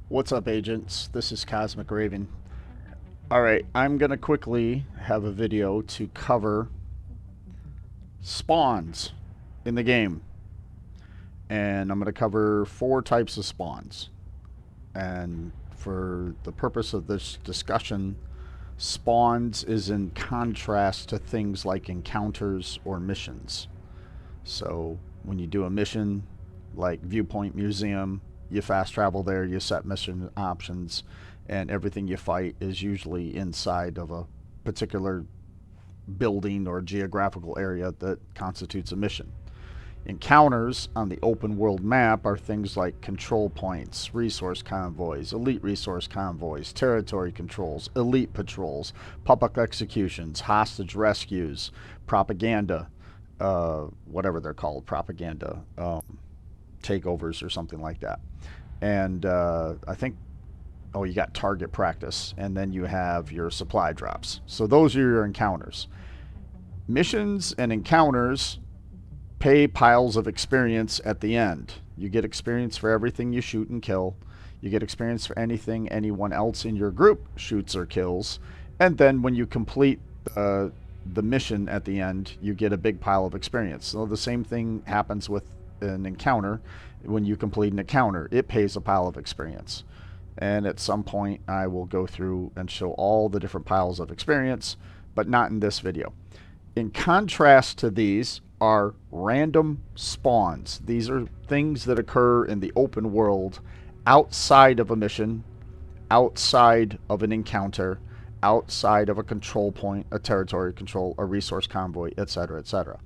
What's up, agents? This is Cosmic Raven. Alright, I'm going to quickly have a video to cover spawns in the game. And I'm going to cover 4 types of spawns. And for the purpose of this discussion, spawns is in contrast to things like encounters or missions. So when you do a mission like Viewpoint Museum, you fast travel there, you set mission options, and everything you fight is usually inside of a particular building or geographical area that constitutes a mission. Encounters on the open world map are things like control points, resource convoys, elite resource convoys, territory controls, elite patrols, public executions, hostage rescues, propaganda, whatever they're called, propaganda takeovers or something like that. And I think, oh, you got target practice, and then you have your supply drops. So those are your encounters. Missions and encounters pay piles of experience at the end. You get experience for everything you shoot and kill. You get experience for anything anyone else in your group shoots or kills. And then when you complete the mission at the end, you get a big pile of experience. So the same thing happens with an encounter. When you complete an encounter, it pays a pile of experience. And at some point I will go through and show all the different piles of experience, but not in this video. In contrast to these are random spawns. These are things that occur in the open world outside of a mission, outside of an encounter, outside of a control point, a territory control, a resource convoy, etc., etc.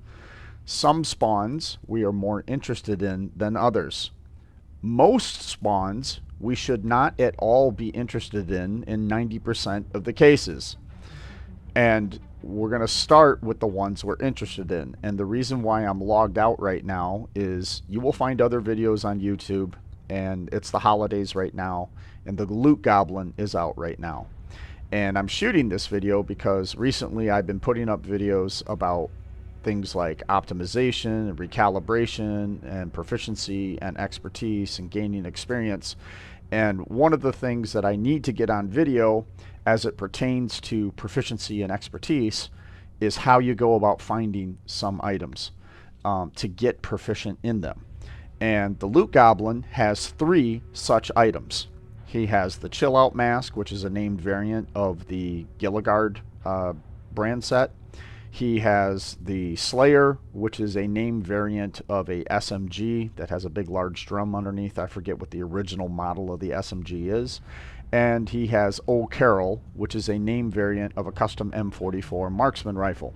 Some spawns we are more interested in than others. Most spawns we should not at all be interested in 90% of the cases. And we're going to start with the ones we're interested in. And the reason why I'm logged out right now is you will find other videos on YouTube, and it's the holidays right now, and the Loot Goblin is out right now. And I'm shooting this video because recently I've been putting up videos about things like optimization and recalibration and proficiency and expertise and gaining experience. And one of the things that I need to get on video as it pertains to proficiency and expertise is how you go about finding some items to get proficient in them. And the Loot Goblin has 3 such items. He has the Chill Out Mask, which is a named variant of the Gilligard brand set. He has the Slayer, which is a named variant of a SMG that has a big large drum underneath. I forget what the original model of the SMG is. And he has Old Carol, which is a named variant of a custom M44 marksman rifle.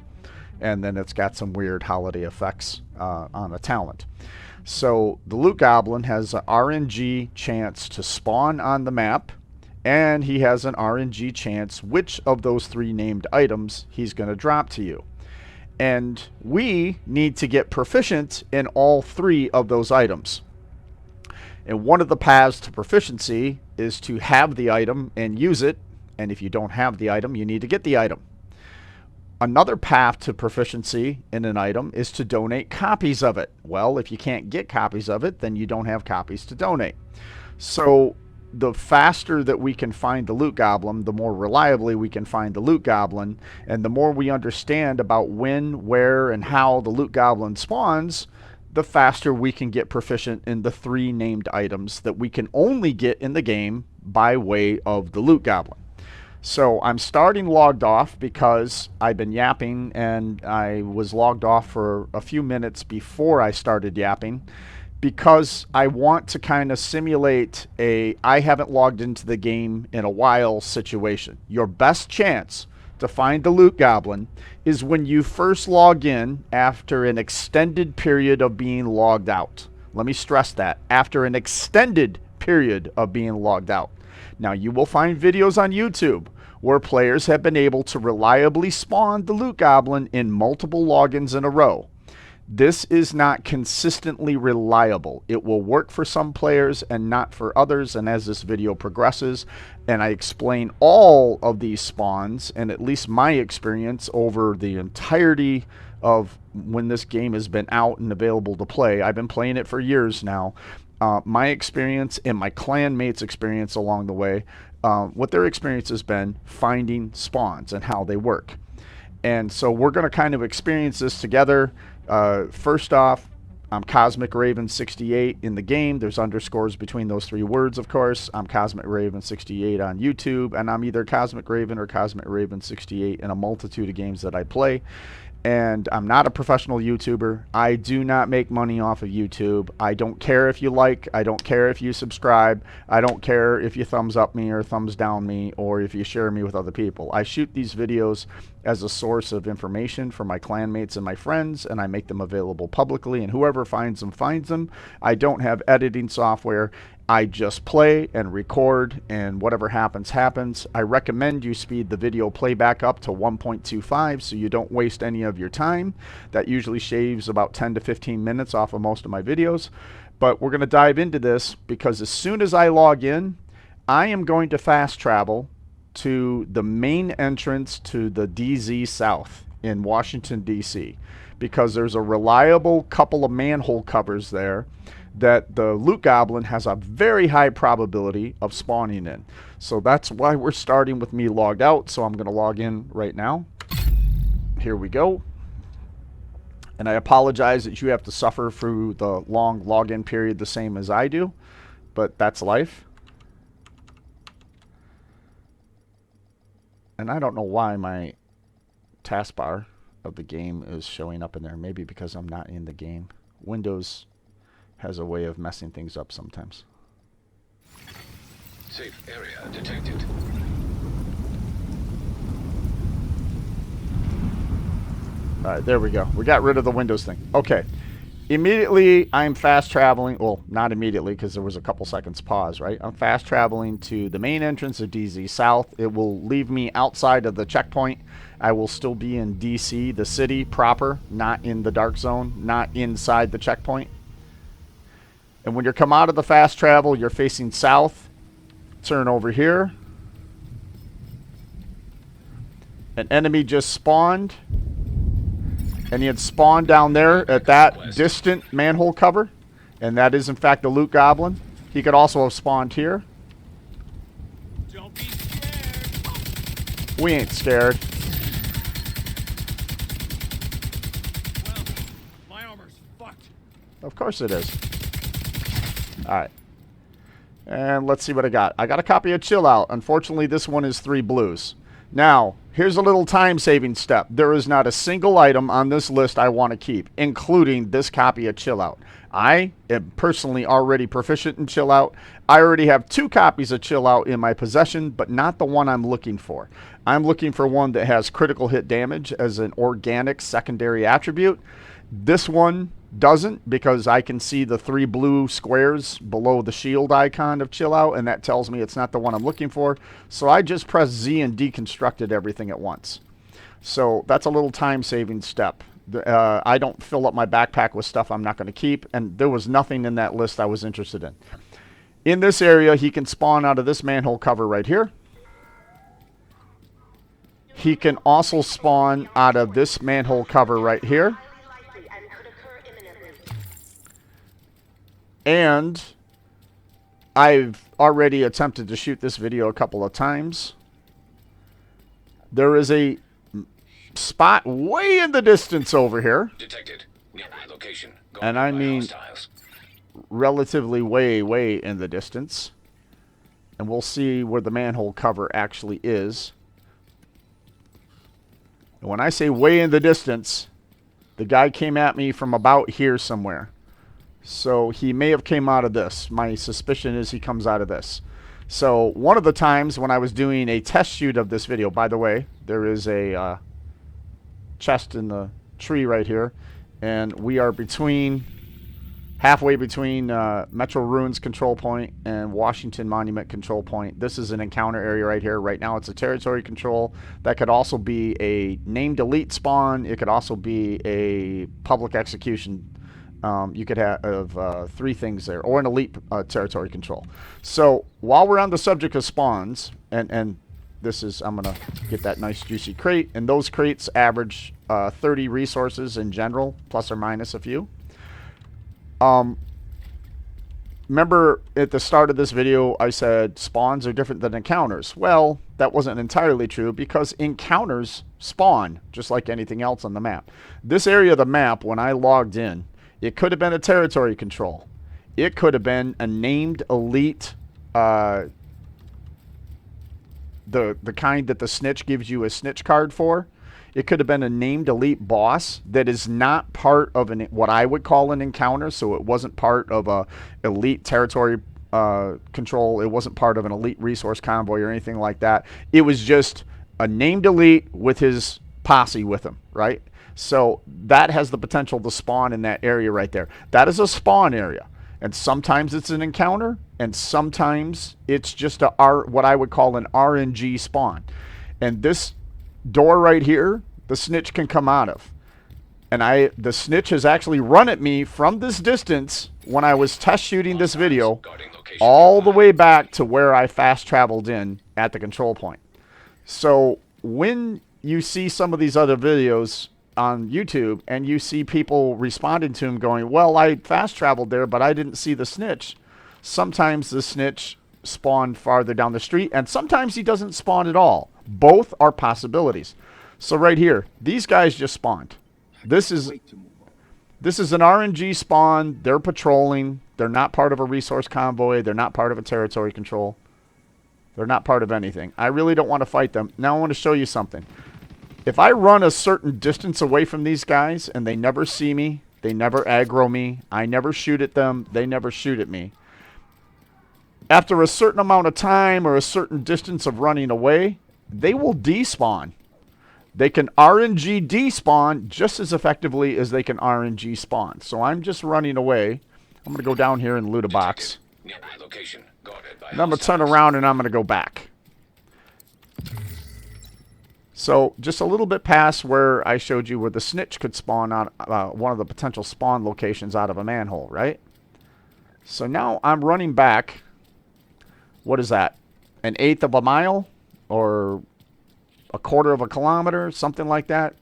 And then it's got some weird holiday effects on a talent. So the Loot Goblin has an RNG chance to spawn on the map, and he has an RNG chance which of those 3 named items he's going to drop to you. And we need to get proficient in all 3 of those items. And one of the paths to proficiency is to have the item and use it. And if you don't have the item, you need to get the item. Another path to proficiency in an item is to donate copies of it. Well, if you can't get copies of it, then you don't have copies to donate. So the faster that we can find the Loot Goblin, the more reliably we can find the Loot Goblin, and the more we understand about when, where, and how the Loot Goblin spawns, the faster we can get proficient in the 3 named items that we can only get in the game by way of the Loot Goblin. So I'm starting logged off because I've been yapping, and I was logged off for a few minutes before I started yapping, because I want to kind of simulate a I haven't logged into the game in a while situation. Your best chance to find the Loot Goblin is when you first log in after an extended period of being logged out. Let me stress that, after an extended period of being logged out. Now, you will find videos on YouTube where players have been able to reliably spawn the Loot Goblin in multiple logins in a row. This is not consistently reliable. It will work for some players and not for others, and as this video progresses and I explain all of these spawns, and at least my experience over the entirety of when this game has been out and available to play, I've been playing it for years now, my experience and my clan mates' experience along the way, what their experience has been finding spawns and how they work. And so we're going to kind of experience this together. First off, I'm Cosmic Raven 68 in the game. There's underscores between those three words, of course. I'm Cosmic Raven 68 on YouTube, and I'm either Cosmic Raven or Cosmic Raven 68 in a multitude of games that I play. And I'm not a professional YouTuber. I do not make money off of YouTube. I don't care if you like. I don't care if you subscribe. I don't care if you thumbs up me or thumbs down me or if you share me with other people. I shoot these videos as a source of information for my clanmates and my friends, and I make them available publicly, and whoever finds them finds them. I don't have editing software. I just play and record, and whatever happens, happens. I recommend you speed the video playback up to 1.25 so you don't waste any of your time. That usually shaves about 10 to 15 minutes off of most of my videos. But we're going to dive into this because as soon as I log in, I am going to fast travel to the main entrance to the DZ South in Washington, D.C. because there's a reliable couple of manhole covers there that the Loot Goblin has a very high probability of spawning in. So that's why we're starting with me logged out. So I'm going to log in right now. Here we go. And I apologize that you have to suffer through the long login period the same as I do, but that's life. And I don't know why my taskbar of the game is showing up in there. Maybe because I'm not in the game. Windows has a way of messing things up sometimes. Safe area detected. Alright, there we go. We got rid of the Windows thing. Okay. Immediately, I'm fast traveling. Well, not immediately because there was a couple seconds pause, right? I'm fast traveling to the main entrance of DZ South. It will leave me outside of the checkpoint. I will still be in DC, the city proper, not in the dark zone, not inside the checkpoint. And when you come out of the fast travel, you're facing south. Turn over here. An enemy just spawned. And he had spawned down there at that distant manhole cover. And that is, in fact, the Loot Goblin. He could also have spawned here. Don't be scared. We ain't scared. Well, my armor's fucked. Of course it is. Alright. And let's see what I got. I got a copy of Chill Out. Unfortunately, this one is 3 blues. Now, here's a little time-saving step. There is not a single item on this list I want to keep, including this copy of Chill Out. I am personally already proficient in Chill Out. I already have 2 copies of Chill Out in my possession, but not the one I'm looking for. I'm looking for one that has critical hit damage as an organic secondary attribute. This one doesn't, because I can see the 3 blue squares below the shield icon of Chill Out, and that tells me it's not the one I'm looking for. So I just pressed Z and deconstructed everything at once. So that's a little time-saving step. I don't fill up my backpack with stuff I'm not going to keep, and there was nothing in that list I was interested in. In this area, he can spawn out of this manhole cover right here. He can also spawn out of this manhole cover right here. And I've already attempted to shoot this video a couple of times. There is a spot way in the distance over here. Detected. Nearby location. And I mean relatively way in the distance. And we'll see where the manhole cover actually is. And when I say way in the distance, the guy came at me from about here somewhere. So he may have came out of this. My suspicion is he comes out of this. So one of the times when I was doing a test shoot of this video, by the way, there is a chest in the tree right here. And we are halfway between Metro Ruins Control Point and Washington Monument Control Point. This is an encounter area right here. Right now it's a territory control. That could also be a named elite spawn. It could also be a public execution. You could have 3 things there, or an elite territory control. So while we're on the subject of spawns, and this is, I'm going to get that nice juicy crate, and those crates average 30 resources in general, plus or minus a few. remember at the start of this video, I said spawns are different than encounters. Well, that wasn't entirely true because encounters spawn just like anything else on the map. This area of the map, when I logged in, it could have been a territory control. It could have been a named elite, the kind that the Snitch gives you a Snitch card for. It could have been a named elite boss that is not part of what I would call an encounter. So it wasn't part of a elite territory control. It wasn't part of an elite resource convoy or anything like that. It was just a named elite with his posse with him, right? So that has the potential to spawn in that area right there. That is a spawn area. And sometimes it's an encounter, and sometimes it's just what I would call an RNG spawn. And this door right here, the Snitch can come out of. And the Snitch has actually run at me from this distance when I was test shooting this video all the way back to where I fast traveled in at the control point. So when you see some of these other videos on YouTube and you see people responding to him going, well, I fast traveled there, but I didn't see the Snitch. Sometimes the Snitch spawned farther down the street, and sometimes he doesn't spawn at all. Both are possibilities. So right here, these guys just spawned. This is an RNG spawn. They're patrolling. They're not part of a resource convoy. They're not part of a territory control. They're not part of anything. I really don't want to fight them. Now I want to show you something. If I run a certain distance away from these guys and they never see me, they never aggro me, I never shoot at them, they never shoot at me. After a certain amount of time or a certain distance of running away, they will despawn. They can RNG despawn just as effectively as they can RNG spawn. So I'm just running away. I'm going to go down here and loot a box. Nearby location. Guarded by And I'm going to turn around and I'm going to go back. So just a little bit past where I showed you where the Snitch could spawn on one of the potential spawn locations out of a manhole, right? So now I'm running back. What is that? 1/8 of a mile? Or a 1/4 of a kilometer? Something like that.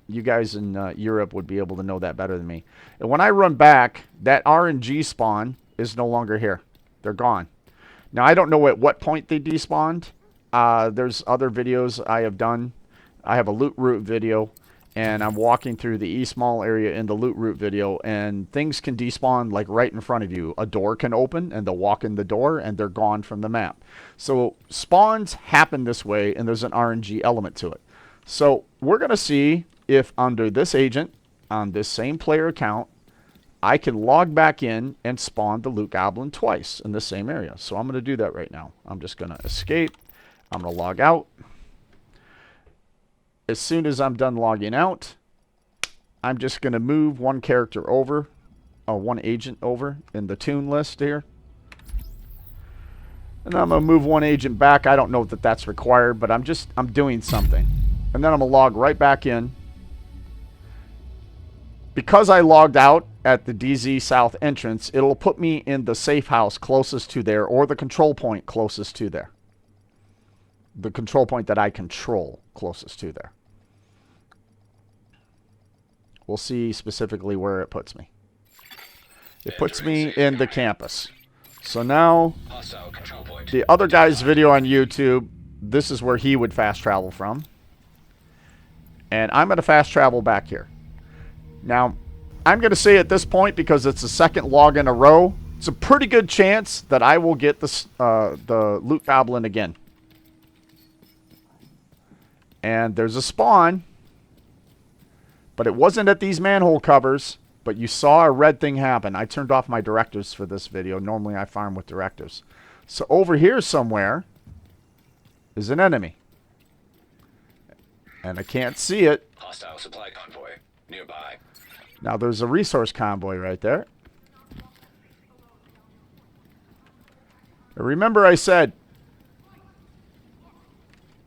You guys in Europe would be able to know that better than me. And when I run back, that RNG spawn is no longer here. They're gone. Now, I don't know at what point they despawned. There's other videos I have done. I have a loot route video, and I'm walking through the East Mall area in the loot route video, and things can despawn like right in front of you. A door can open, and they'll walk in the door, and they're gone from the map. So spawns happen this way, and there's an RNG element to it. So we're going to see if under this agent, on this same player account, I can log back in and spawn the Loot Goblin twice in the same area. So I'm going to do that right now. I'm just going to escape. I'm going to log out. As soon as I'm done logging out, I'm just going to move one character over, one agent over in the toon list here. And I'm going to move one agent back. I don't know that that's required, but I'm doing something. And then I'm going to log right back in. Because I logged out at the DZ South entrance, it'll put me in the safe house closest to there, or the control point closest to there. The control point that I control closest to there. We'll see specifically where it puts me. It puts me in the campus. So now, the other guy's video on YouTube, this is where he would fast travel from. And I'm going to fast travel back here. Now, I'm going to say at this point, because it's the second log in a row, it's a pretty good chance that I will get the Loot Goblin again. And there's a spawn, but it wasn't at these manhole covers, but you saw a red thing happen. I turned off my directives for this video. Normally I farm with directives. So over here somewhere is an enemy. And I can't see it. Hostile supply convoy nearby. Now there's a resource convoy right there. Remember I said,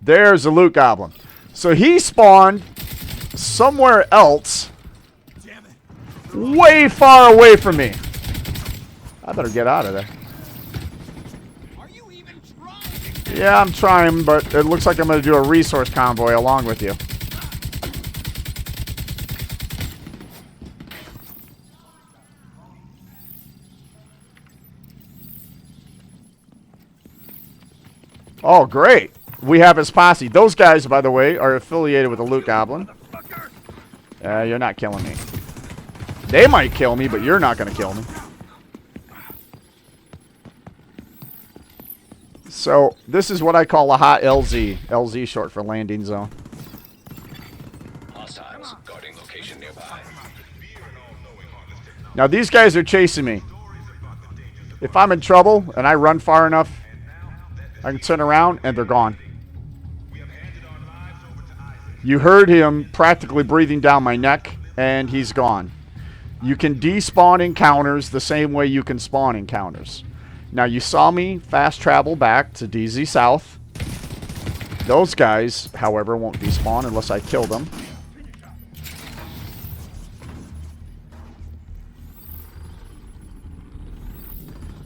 there's a Loot Goblin. So he spawned somewhere else, way far away from me. I better get out of there. Are you even trying? Yeah, I'm trying, but it looks like I'm going to do a resource convoy along with you. Oh, great. We have his posse. Those guys, by the way, are affiliated with the Loot Goblin. You're not killing me. They might kill me, but you're not going to kill me. So, this is what I call a hot LZ. LZ short for landing zone. Hostiles guarding location nearby. Now, these guys are chasing me. If I'm in trouble and I run far enough, I can turn around and they're gone. You heard him practically breathing down my neck, and he's gone. You can despawn encounters the same way you can spawn encounters. Now, you saw me fast travel back to DZ South. Those guys, however, won't despawn unless I kill them.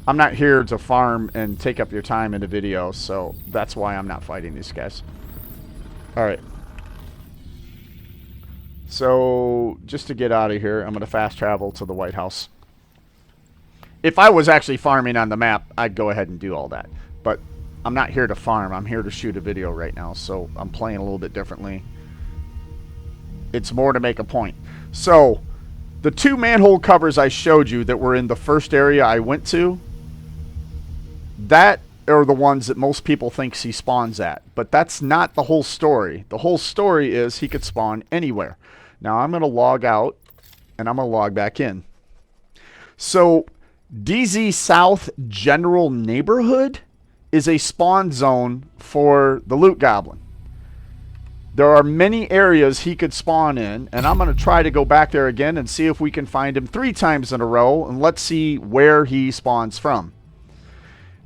I'm not here to farm and take up your time in the video, so that's why I'm not fighting these guys. Alright. So, just to get out of here, I'm going to fast travel to the White House. If I was actually farming on the map, I'd go ahead and do all that. But I'm not here to farm. I'm here to shoot a video right now, so I'm playing a little bit differently. It's more to make a point. So, the two manhole covers I showed you that were in the first area I went to, that are the ones that most people think he spawns at. But that's not the whole story. The whole story is he could spawn anywhere. Now, I'm going to log out, and I'm going to log back in. So, DZ South General Neighborhood is a spawn zone for the Loot Goblin. There are many areas he could spawn in, and I'm going to try to go back there again and see if we can find him 3 times in a row, and let's see where he spawns from.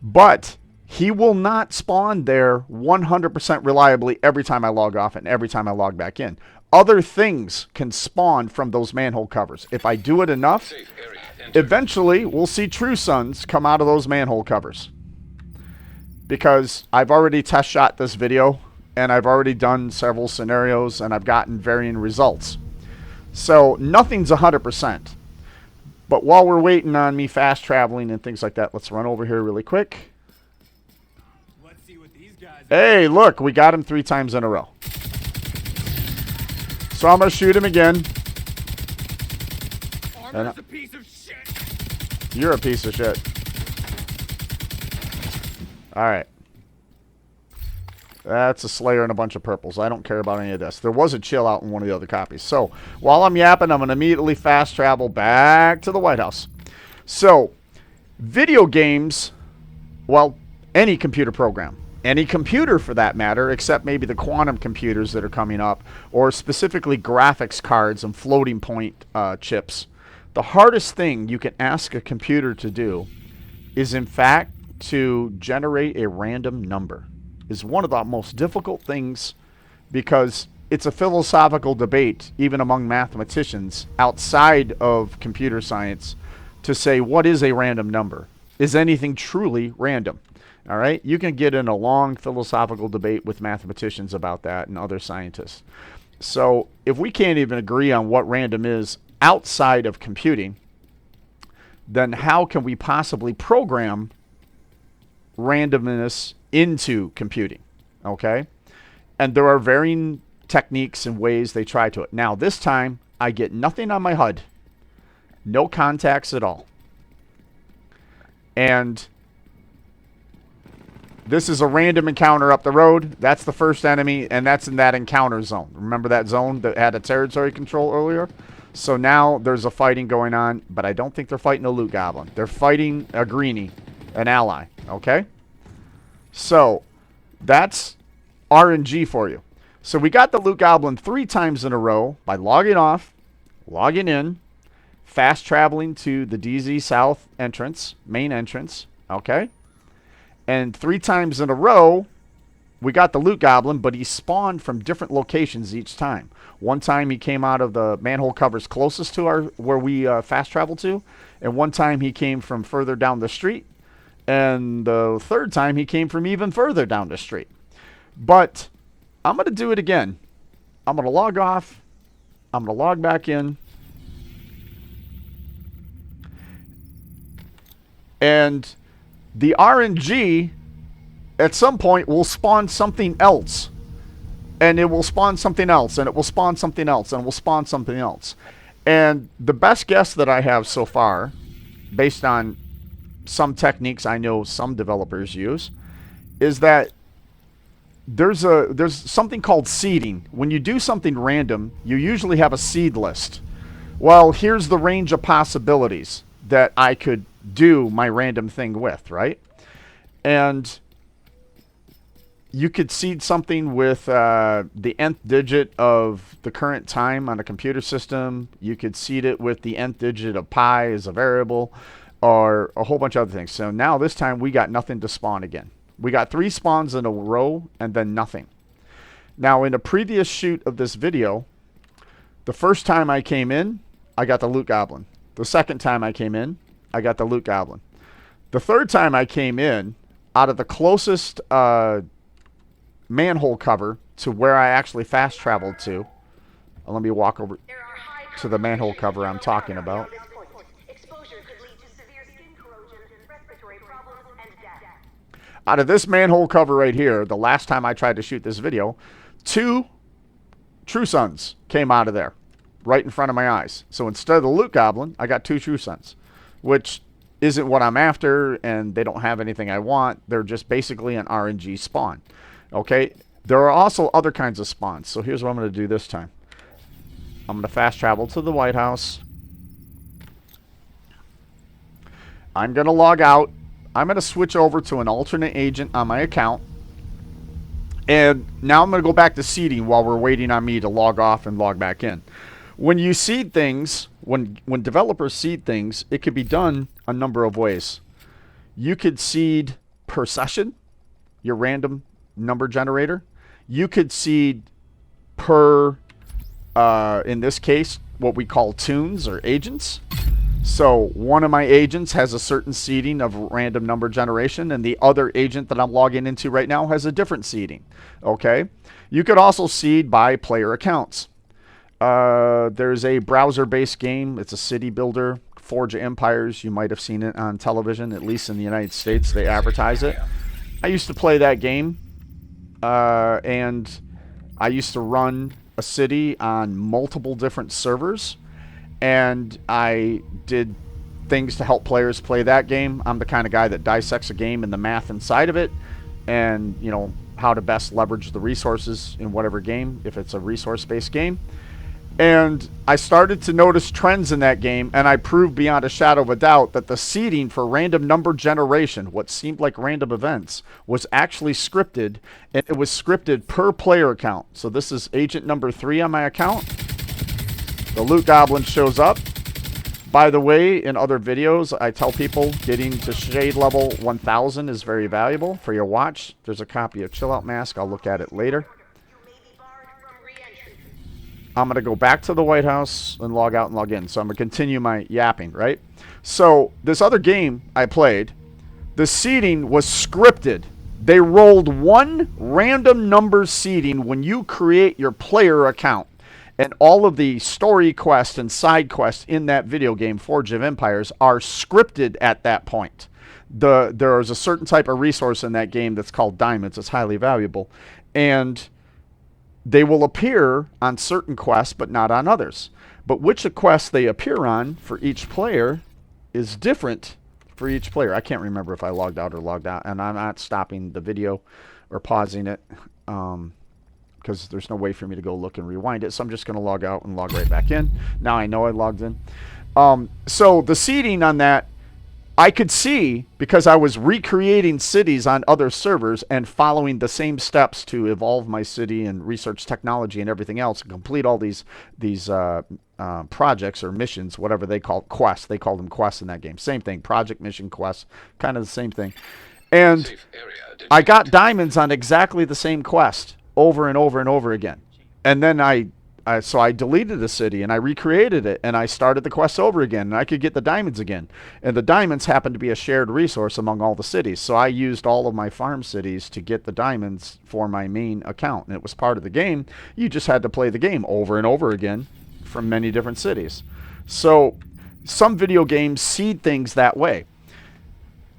But he will not spawn there 100% reliably every time I log off and every time I log back in. Other things can spawn from those manhole covers. If I do it enough, eventually we'll see true suns come out of those manhole covers. Because I've already test shot this video, and I've already done several scenarios, and I've gotten varying results. So nothing's 100%. But while we're waiting on me fast traveling and things like that, let's run over here really quick. Let's see what these guys Hey, look, we got him 3 times in a row. So I'm going to shoot him again. Armor's a piece of shit. You're a piece of shit. Alright. That's a Slayer and a bunch of purples. I don't care about any of this. There was a chill out in one of the other copies. So, while I'm yapping, I'm going to immediately fast travel back to the White House. So, video games, well, any computer program. Any computer for that matter, except maybe the quantum computers that are coming up, or specifically graphics cards and floating point chips. The hardest thing you can ask a computer to do is, in fact, to generate a random number. Is one of the most difficult things, because it's a philosophical debate, even among mathematicians, outside of computer science, to say what is a random number. Is anything truly random? All right, you can get in a long philosophical debate with mathematicians about that and other scientists. So if we can't even agree on what random is outside of computing, then how can we possibly program randomness into computing? Okay, and there are varying techniques and ways they try to it. Now this time I get nothing on my HUD, no contacts at all, and this is a random encounter up the road. That's the first enemy, and that's in that encounter zone. Remember that zone that had a territory control earlier? So now there's a fighting going on, but I don't think they're fighting a Loot Goblin. They're fighting a greenie, an ally, okay? So that's RNG for you. So we got the Loot Goblin 3 times in a row by logging off, logging in, fast traveling to the DZ South entrance, main entrance, okay? And 3 times in a row, we got the Loot Goblin, but he spawned from different locations each time. One time he came out of the manhole covers closest to where we fast traveled to, and one time he came from further down the street, and the third time he came from even further down the street. But I'm going to do it again. I'm going to log off. I'm going to log back in. And the RNG, at some point will spawn something else. And it will spawn something else, and it will spawn something else, and it will spawn something else. And the best guess that I have so far, based on some techniques I know some developers use, is that there's something called seeding. When you do something random, you usually have a seed list. Well, here's the range of possibilities that I could do my random thing with, right? And you could seed something with the nth digit of the current time on a computer system. You could seed it with the nth digit of pi as a variable, or a whole bunch of other things. So now this time we got nothing to spawn again. We got 3 spawns in a row and then nothing. Now in a previous shoot of this video, the first time I came in, I got the Loot Goblin. The second time I came in, I got the Loot Goblin. The third time I came in, out of the closest manhole cover to where I actually fast traveled to, let me walk over to the manhole cover I'm talking about. Out of this manhole cover right here, the last time I tried to shoot this video, 2 True Suns came out of there, right in front of my eyes. So instead of the Loot Goblin, I got 2 True Suns, which isn't what I'm after, and they don't have anything I want. They're just basically an RNG spawn. Okay? There are also other kinds of spawns. So here's what I'm going to do this time. I'm going to fast travel to the White House. I'm going to log out. I'm going to switch over to an alternate agent on my account. And now I'm going to go back to seeding while we're waiting on me to log off and log back in. When you seed things, when developers seed things, it could be done a number of ways. You could seed per session, your random number generator. You could seed per, in this case, what we call tunes or agents. So one of my agents has a certain seeding of random number generation, and the other agent that I'm logging into right now has a different seeding. Okay? You could also seed by player accounts. There's a browser-based game. It's a city builder, Forge of Empires. You might have seen it on television, at least in the United States. They advertise it. I used to play that game, and I used to run a city on multiple different servers. And I did things to help players play that game. I'm the kind of guy that dissects a game and the math inside of it, and you know how to best leverage the resources in whatever game, if it's a resource-based game. And I started to notice trends in that game, and I proved beyond a shadow of a doubt that the seeding for random number generation, what seemed like random events, was actually scripted, and it was scripted per player account. So this is agent number 3 on my account. The Loot Goblin shows up. By the way, in other videos, I tell people getting to shade level 1000 is very valuable for your watch. There's a copy of Chill Out Mask. I'll look at it later. I'm going to go back to the White House and log out and log in. So I'm going to continue my yapping, right? So this other game I played, the seeding was scripted. They rolled one random number seeding when you create your player account. And all of the story quests and side quests in that video game, Forge of Empires, are scripted at that point. There is a certain type of resource in that game that's called diamonds. It's highly valuable. And they will appear on certain quests, but not on others. But which quest they appear on for each player is different for each player. I can't remember if I logged out or logged out. And I'm not stopping the video or pausing it. Because there's no way for me to go look and rewind it. So I'm just going to log out and log right back in. Now I know I logged in. So the seeding on that, I could see because I was recreating cities on other servers and following the same steps to evolve my city and research technology and everything else and complete all these projects or missions, whatever they call quests. They call them quests in that game. Same thing. Project, mission, quests. Kind of the same thing. And I got diamonds on exactly the same quest over and over and over again. And then so I deleted the city and I recreated it and I started the quest over again and I could get the diamonds again. And the diamonds happened to be a shared resource among all the cities. So I used all of my farm cities to get the diamonds for my main account. And it was part of the game. You just had to play the game over and over again from many different cities. So some video games seed things that way.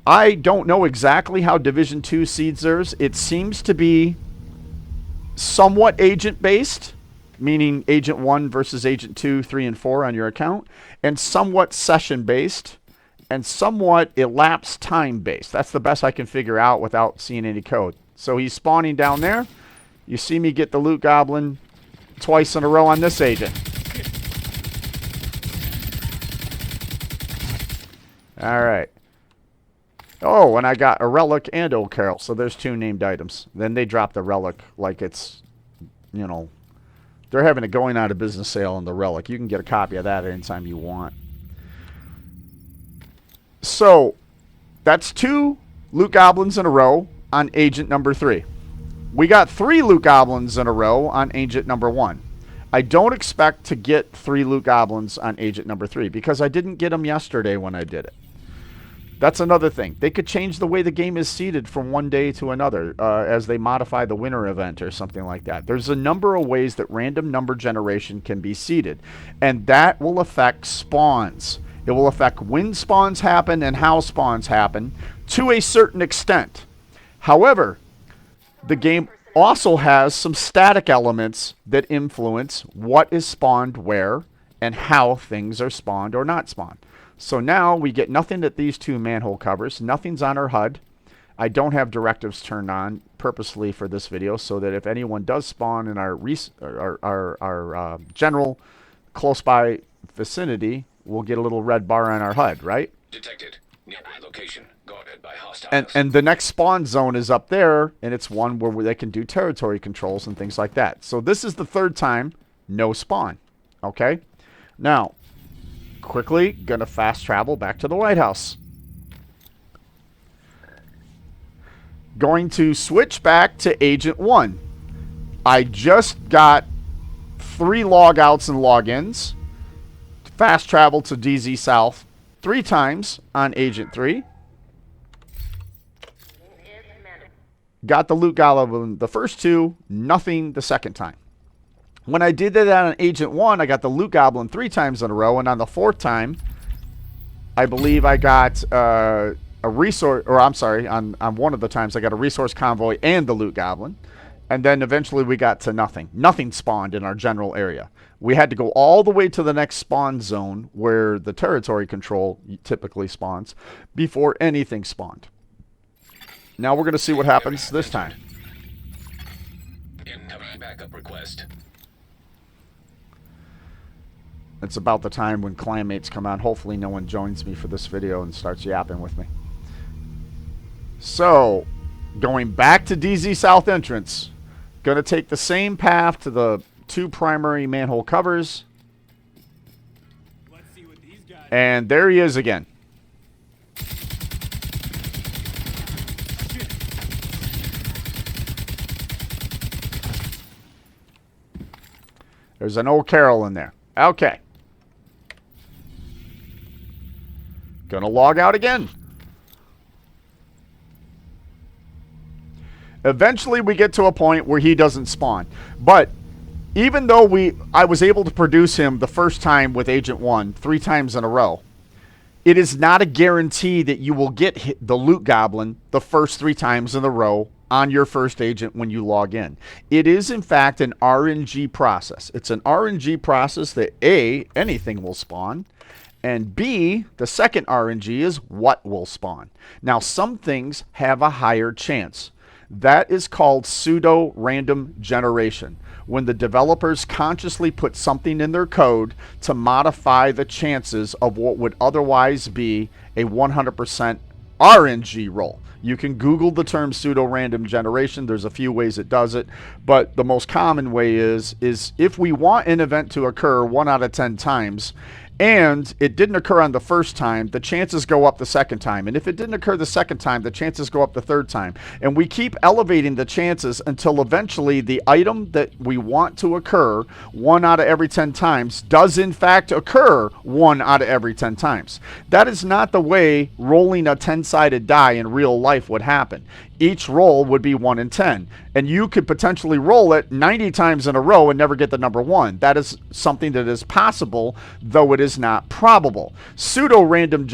I don't know exactly how Division 2 seeds theirs. It seems to be somewhat agent-based, meaning Agent 1 versus Agent 2, 3, and 4 on your account, and somewhat session-based, and somewhat elapsed time-based. That's the best I can figure out without seeing any code. So he's spawning down there. You see me get the Loot Goblin twice in a row on this agent. All right. Oh, and I got a relic and Old Carol. So there's 2 named items. Then they drop the relic like it's, you know, they're having a going out of business sale on the relic. You can get a copy of that anytime you want. So that's 2 Loot Goblins in a row on agent number 3. We got 3 Loot Goblins in a row on agent number 1. I don't expect to get 3 Loot Goblins on agent number 3 because I didn't get them yesterday when I did it. That's another thing. They could change the way the game is seeded from one day to another as they modify the winter event or something like that. There's a number of ways that random number generation can be seeded, and that will affect spawns. It will affect when spawns happen and how spawns happen to a certain extent. However, the game also has some static elements that influence what is spawned where and how things are spawned or not spawned. So now we get nothing at these 2 manhole covers. Nothing's on our HUD. I don't have directives turned on purposely for this video so that if anyone does spawn in our general close by vicinity, we'll get a little red bar on our HUD, right? Detected. Nearby location. Guarded by hostiles. And the next spawn zone is up there, and it's one where they can do territory controls and things like that. So this is the 3rd time, no spawn. Okay? Now, quickly, gonna fast travel back to the White House. Going to switch back to Agent 1. I just got 3 logouts and logins. Fast travel to DZ South 3 times on Agent 3. Got the Loot Goblin the first 2, nothing the second time. When I did that on Agent 1, I got the Loot Goblin 3 times in a row, and on the 4th time, I believe I got a resource, or I'm sorry, on one of the times I got a resource convoy and the Loot Goblin, and then eventually we got to nothing. Nothing spawned in our general area. We had to go all the way to the next spawn zone where the territory control typically spawns before anything spawned. Now we're going to see what happens this time. Incoming backup request. It's about the time when clanmates come on. Hopefully no one joins me for this video and starts yapping with me. So, going back to DZ South entrance. Going to take the same path to the 2 primary manhole covers. Let's see what these guys. And there he is again. There's an Old Carol in there. Okay. Gonna log out again. Eventually we get to a point where he doesn't spawn. But even though I was able to produce him the first time with Agent 1 3 times in a row, it is not a guarantee that you will get the Loot Goblin the first 3 times in a row on your first agent when you log in. It is, in fact, an RNG process. It's an RNG process that A, anything will spawn, and B, the second RNG is what will spawn. Now, some things have a higher chance. That is called pseudo-random generation, when the developers consciously put something in their code to modify the chances of what would otherwise be a 100% RNG roll. You can Google the term pseudo-random generation. There's a few ways it does it, but the most common way is if we want an event to occur 1 out of 10 times, and it didn't occur on the first time, the chances go up the second time. And if it didn't occur the second time, the chances go up the third time. And we keep elevating the chances until eventually the item that we want to occur 1 out of every 10 times does in fact occur 1 out of every 10 times. That is not the way rolling a 10-sided die in real life would happen. Each roll would be 1 in 10. And you could potentially roll it 90 times in a row and never get the number 1. That is something that is possible, though it is not probable. Random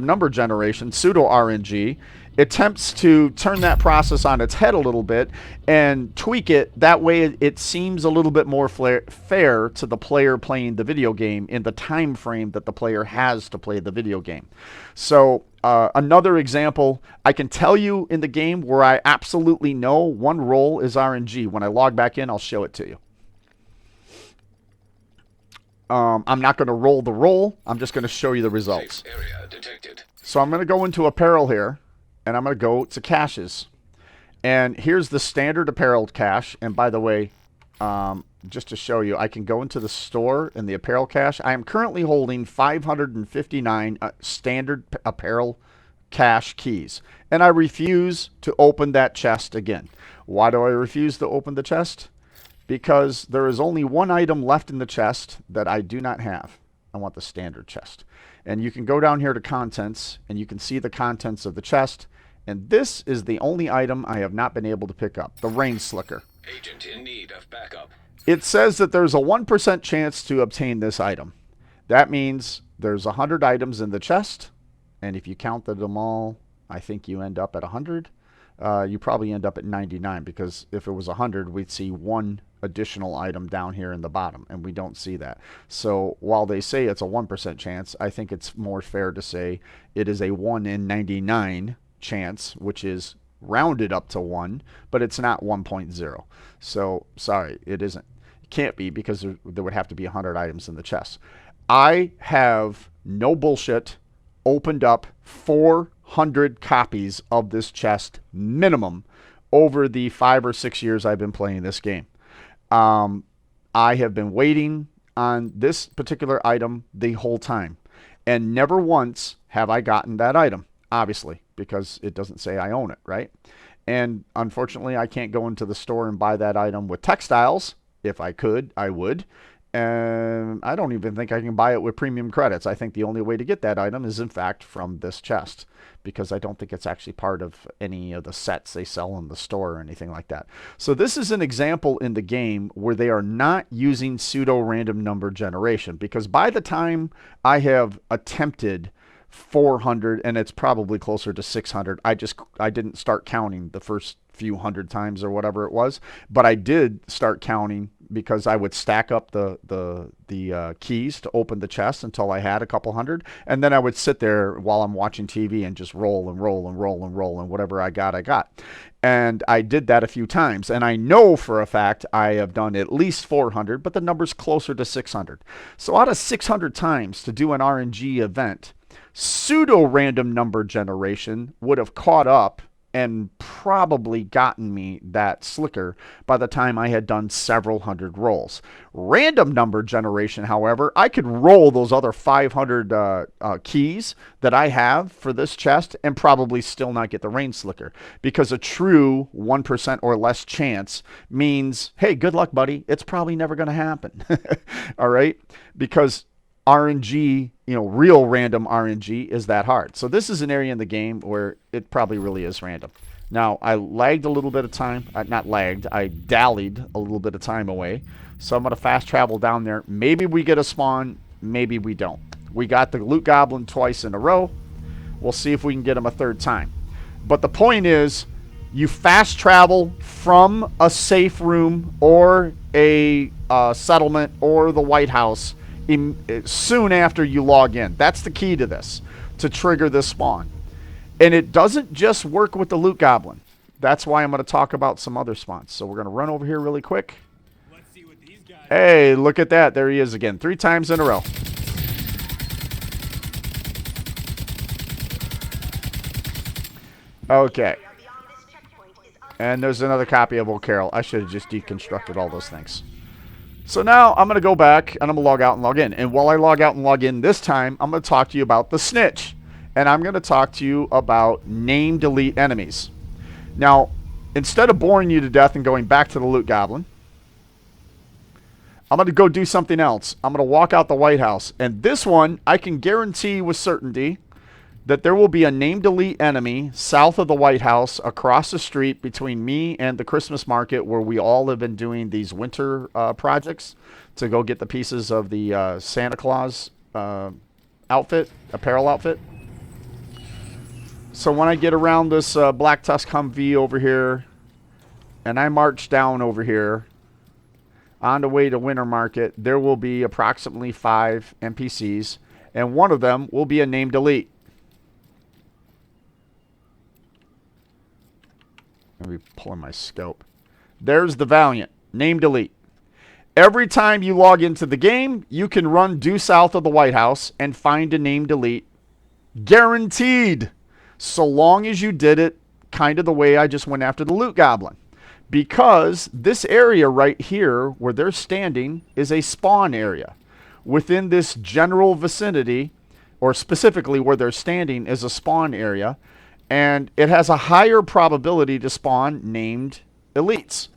number generation, pseudo RNG, attempts to turn that process on its head a little bit and tweak it. That way it seems a little bit more fair to the player playing the video game in the time frame that the player has to play the video game. So another example, I can tell you in the game where I absolutely know one roll is RNG. When I log back in, I'll show it to you. I'm not going to roll the roll. I'm just going to show you the results. Area detected. So I'm going to go into apparel here, and I'm going to go to caches. And here's the standard apparel cache. And by the way, just to show you, I can go into the store in the apparel cache. I am currently holding 559 standard apparel cache keys. And I refuse to open that chest again. Why do I refuse to open the chest? Because there is only one item left in the chest that I do not have. I want the standard chest. And you can go down here to contents, and you can see the contents of the chest. And this is the only item I have not been able to pick up, the rain slicker. Agent in need of backup. It says that there's a 1% chance to obtain this item. That means there's 100 items in the chest, and if you counted them all, I think you end up at 100. You probably end up at 99, because if it was 100, we'd see one additional item down here in the bottom, and we don't see that. So while they say it's a 1% chance, I think it's more fair to say it is a 1 in 99 chance, which is rounded up to 1, but it's not 1.0. So sorry, it isn't. It can't be, because there would have to be 100 items in the chest. I have, no bullshit, opened up 400 copies of this chest minimum over the 5 or 6 years I've been playing this game. I have been waiting on this particular item the whole time, and never once have I gotten that item, obviously, because it doesn't say I own it, right? And unfortunately, I can't go into the store and buy that item with textiles. If I could, I would. And I don't even think I can buy it with premium credits. I think the only way to get that item is, in fact, from this chest, because I don't think it's actually part of any of the sets they sell in the store or anything like that. So this is an example in the game where they are not using pseudo random number generation, because by the time I have attempted 400, and it's probably closer to 600, I didn't start counting the first few hundred times or whatever it was, but I did start counting, because I would stack up the keys to open the chest until I had a couple hundred, and then I would sit there while I'm watching TV and just roll and roll and roll and roll, and whatever I got, I got. And I did that a few times, and I know for a fact I have done at least 400, but the number's closer to 600. So out of 600 times to do an RNG event, pseudo random number generation would have caught up and probably gotten me that slicker by the time I had done several hundred rolls. Random number generation, however, I could roll those other 500 keys that I have for this chest and probably still not get the rain slicker, because a true 1% or less chance means, hey, good luck, buddy. It's probably never going to happen. All right? Because RNG, real random RNG is that hard. So this is an area in the game where it probably really is random. Now, I lagged a little bit of time. Not lagged. I dallied a little bit of time away. So I'm going to fast travel down there. Maybe we get a spawn. Maybe we don't. We got the Loot Goblin twice in a row. We'll see if we can get him a third time. But the point is, you fast travel from a safe room or a settlement or the White House soon after you log in. That's the key to this, to trigger this spawn. And it doesn't just work with the Loot Goblin. That's why I'm going to talk about some other spawns. So we're going to run over here really quick. Let's see what these guys Hey, look at that. There he is again. 3 times in a row. Okay. And there's another copy of Old Carol. I should have just deconstructed all those things. So now I'm going to go back and I'm going to log out and log in. And while I log out and log in this time, I'm going to talk to you about the Snitch. And I'm going to talk to you about name delete enemies. Now, instead of boring you to death and going back to the Loot Goblin, I'm going to go do something else. I'm going to walk out the White House. And this one, I can guarantee with certainty, that there will be a named elite enemy south of the White House across the street between me and the Christmas market where we all have been doing these winter projects to go get the pieces of the Santa Claus outfit, apparel outfit. So when I get around this Black Tusk Humvee over here and I march down over here on the way to Winter Market, there will be approximately 5 NPCs, and one of them will be a named elite. Let me pull in my scope. There's the Valiant, named elite. Every time you log into the game, you can run due south of the White House and find a named elite. Guaranteed. So long as you did it kind of the way I just went after the Loot Goblin. Because this area right here where they're standing is a spawn area. Within this general vicinity, or specifically where they're standing, is a spawn area. And it has a higher probability to spawn named elites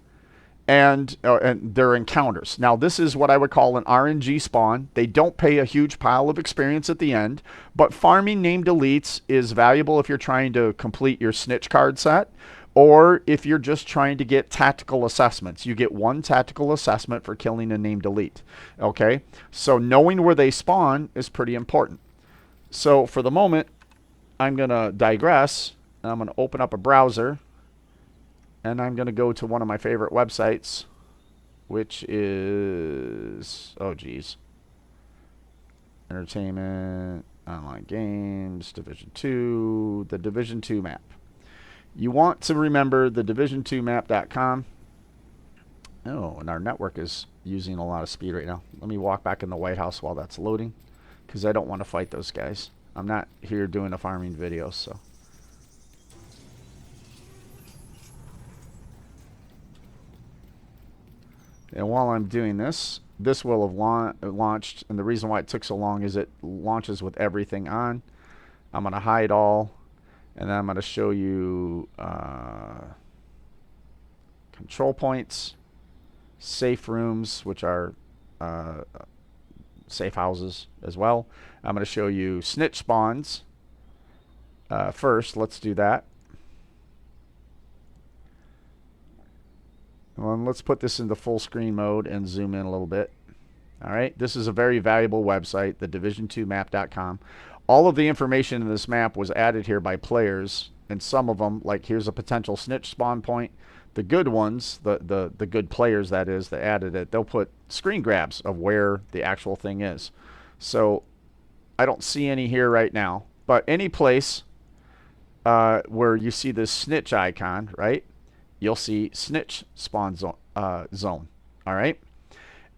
and their encounters. Now, this is what I would call an RNG spawn. They don't pay a huge pile of experience at the end, but farming named elites is valuable if you're trying to complete your Snitch card set, or if you're just trying to get tactical assessments. You get 1 tactical assessment for killing a named elite. Okay, so knowing where they spawn is pretty important. So for the moment, I'm going to digress, and I'm going to open up a browser, and I'm going to go to one of my favorite websites, which is, oh geez, entertainment, online games, Division 2, the Division 2 map. You want to remember the division2map.com. Oh, and our network is using a lot of speed right now. Let me walk back in the White House while that's loading, because I don't want to fight those guys. I'm not here doing a farming video, so. And while I'm doing this, this will have launched, and the reason why it took so long is it launches with everything on. I'm going to hide all, and then I'm going to show you control points, safe rooms, which are safe houses as well. I'm going to show you Snitch spawns. First, let's do that. Well, let's put this into full screen mode and zoom in a little bit. All right, this is a very valuable website, the division2map.com. All of the information in this map was added here by players, and some of them, like here's a potential Snitch spawn point. The good ones, the good players that is, that added it, they'll put screen grabs of where the actual thing is. So I don't see any here right now, but any place where you see this Snitch icon, right? You'll see Snitch spawn zone. All right,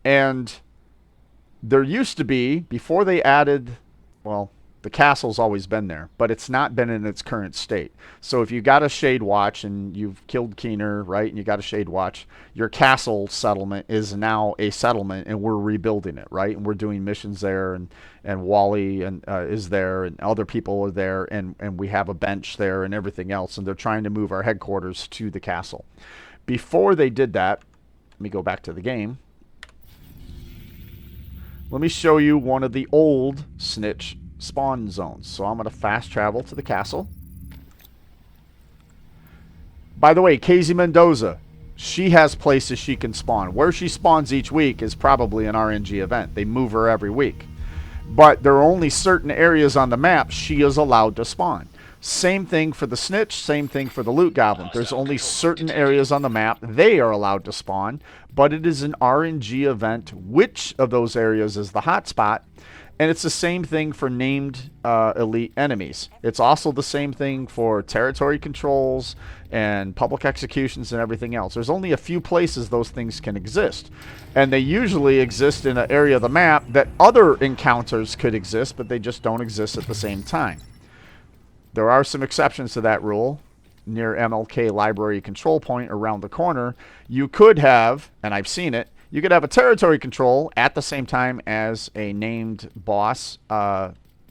and there used to be, before they added, well, the castle's always been there, but it's not been in its current state. So if you got a Shade Watch and you've killed Keener, right, and you got a Shade Watch, your castle settlement is now a settlement, and we're rebuilding it, right? And we're doing missions there, and Wally is there, and other people are there, and we have a bench there and everything else, and they're trying to move our headquarters to the castle. Before they did that, let me go back to the game. Let me show you one of the old Snitch spawn zones. So I'm going to fast travel to the castle. By the way, Casey Mendoza, she has places she can spawn. Where she spawns each week is probably an RNG event. They move her every week. But there are only certain areas on the map she is allowed to spawn. Same thing for the Snitch, same thing for the Loot Goblin. There's only certain areas on the map they are allowed to spawn, but it is an RNG event which of those areas is the hotspot. And it's the same thing for named elite enemies. It's also the same thing for territory controls and public executions and everything else. There's only a few places those things can exist. And they usually exist in an area of the map that other encounters could exist, but they just don't exist at the same time. There are some exceptions to that rule. Near MLK Library Control Point around the corner, you could have, and I've seen it, you could have a territory control at the same time as a named boss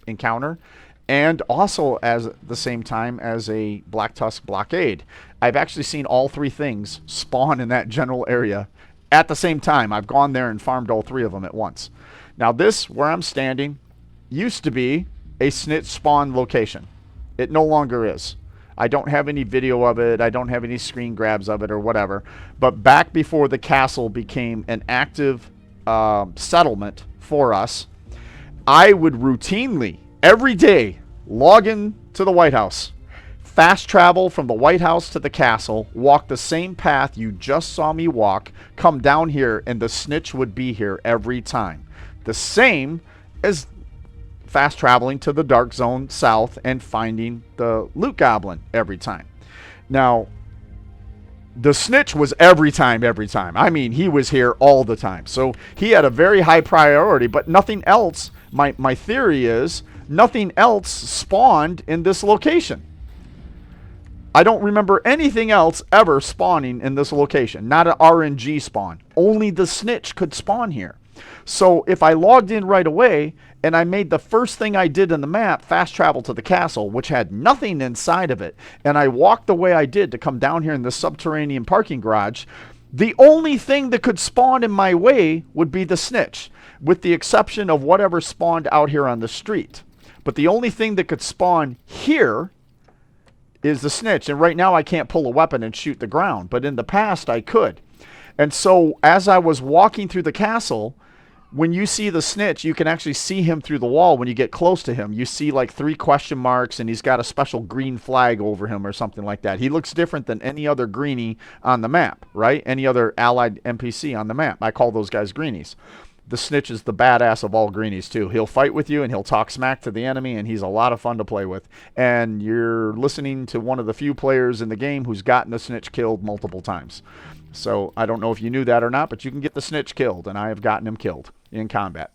encounter, and also as the same time as a Black Tusk blockade. I've actually seen all 3 things spawn in that general area at the same time. I've gone there and farmed all 3 of them at once. Now this, where I'm standing, used to be a snitch spawn location. It no longer is. I don't have any video of it. I don't have any screen grabs of it or whatever. But back before the castle became an active settlement for us, I would routinely, every day, log in to the White House, fast travel from the White House to the castle, walk the same path you just saw me walk, come down here, and the snitch would be here every time. The same as fast traveling to the Dark Zone south and finding the Loot Goblin every time. Now, the snitch was every time. I mean, he was here all the time. So he had a very high priority, but nothing else, my theory is, nothing else spawned in this location. I don't remember anything else ever spawning in this location. Not an RNG spawn. Only the snitch could spawn here. So if I logged in right away and I made the first thing I did in the map fast travel to the castle, which had nothing inside of it, and I walked the way I did to come down here in this subterranean parking garage, the only thing that could spawn in my way would be the snitch, with the exception of whatever spawned out here on the street. But the only thing that could spawn here is the snitch. And right now I can't pull a weapon and shoot the ground, but in the past I could. And so as I was walking through the castle, when you see the snitch, you can actually see him through the wall. When you get close to him, you see like 3 question marks, and he's got a special green flag over him or something like that. He looks different than any other greenie on the map, right? Any other allied NPC on the map. I call those guys greenies. The snitch is the badass of all greenies too. He'll fight with you and he'll talk smack to the enemy, and he's a lot of fun to play with. And you're listening to one of the few players in the game who's gotten the snitch killed multiple times. So I don't know if you knew that or not, but you can get the snitch killed, and I have gotten him killed in combat.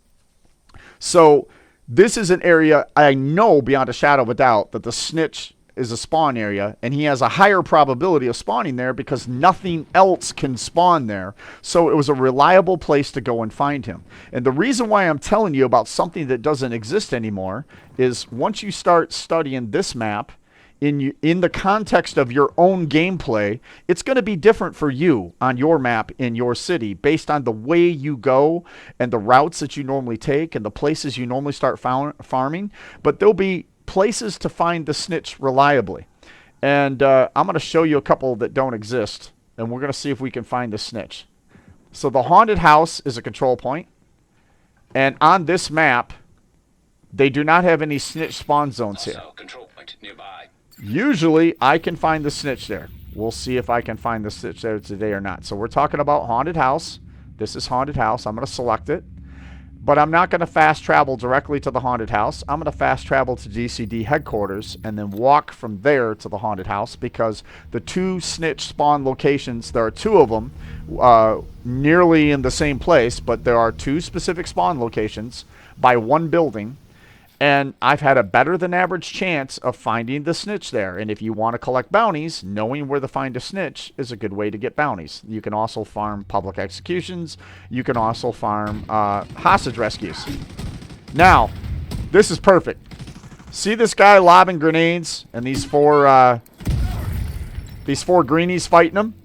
So this is an area I know beyond a shadow of a doubt that the snitch is a spawn area, and he has a higher probability of spawning there because nothing else can spawn there. So it was a reliable place to go and find him. And the reason why I'm telling you about something that doesn't exist anymore is once you start studying this map in the context of your own gameplay, it's going to be different for you on your map in your city based on the way you go and the routes that you normally take and the places you normally start farming. But there'll be places to find the snitch reliably. And I'm going to show you a couple that don't exist, and we're going to see if we can find the snitch. So the haunted house is a control point, and on this map, they do not have any snitch spawn zones here. Also, control point nearby. Usually, I can find the snitch there. We'll see if I can find the snitch there today or not. So we're talking about haunted house. This is haunted house. I'm going to select it. But I'm not going to fast travel directly to the haunted house. I'm going to fast travel to DCD headquarters and then walk from there to the haunted house, because the 2 snitch spawn locations, there are 2 of them nearly in the same place, but there are 2 specific spawn locations by 1 building. And I've had a better than average chance of finding the snitch there. And if you want to collect bounties, knowing where to find a snitch is a good way to get bounties. You can also farm public executions. You can also farm hostage rescues. Now, this is perfect. See this guy lobbing grenades and these 4 greenies fighting him?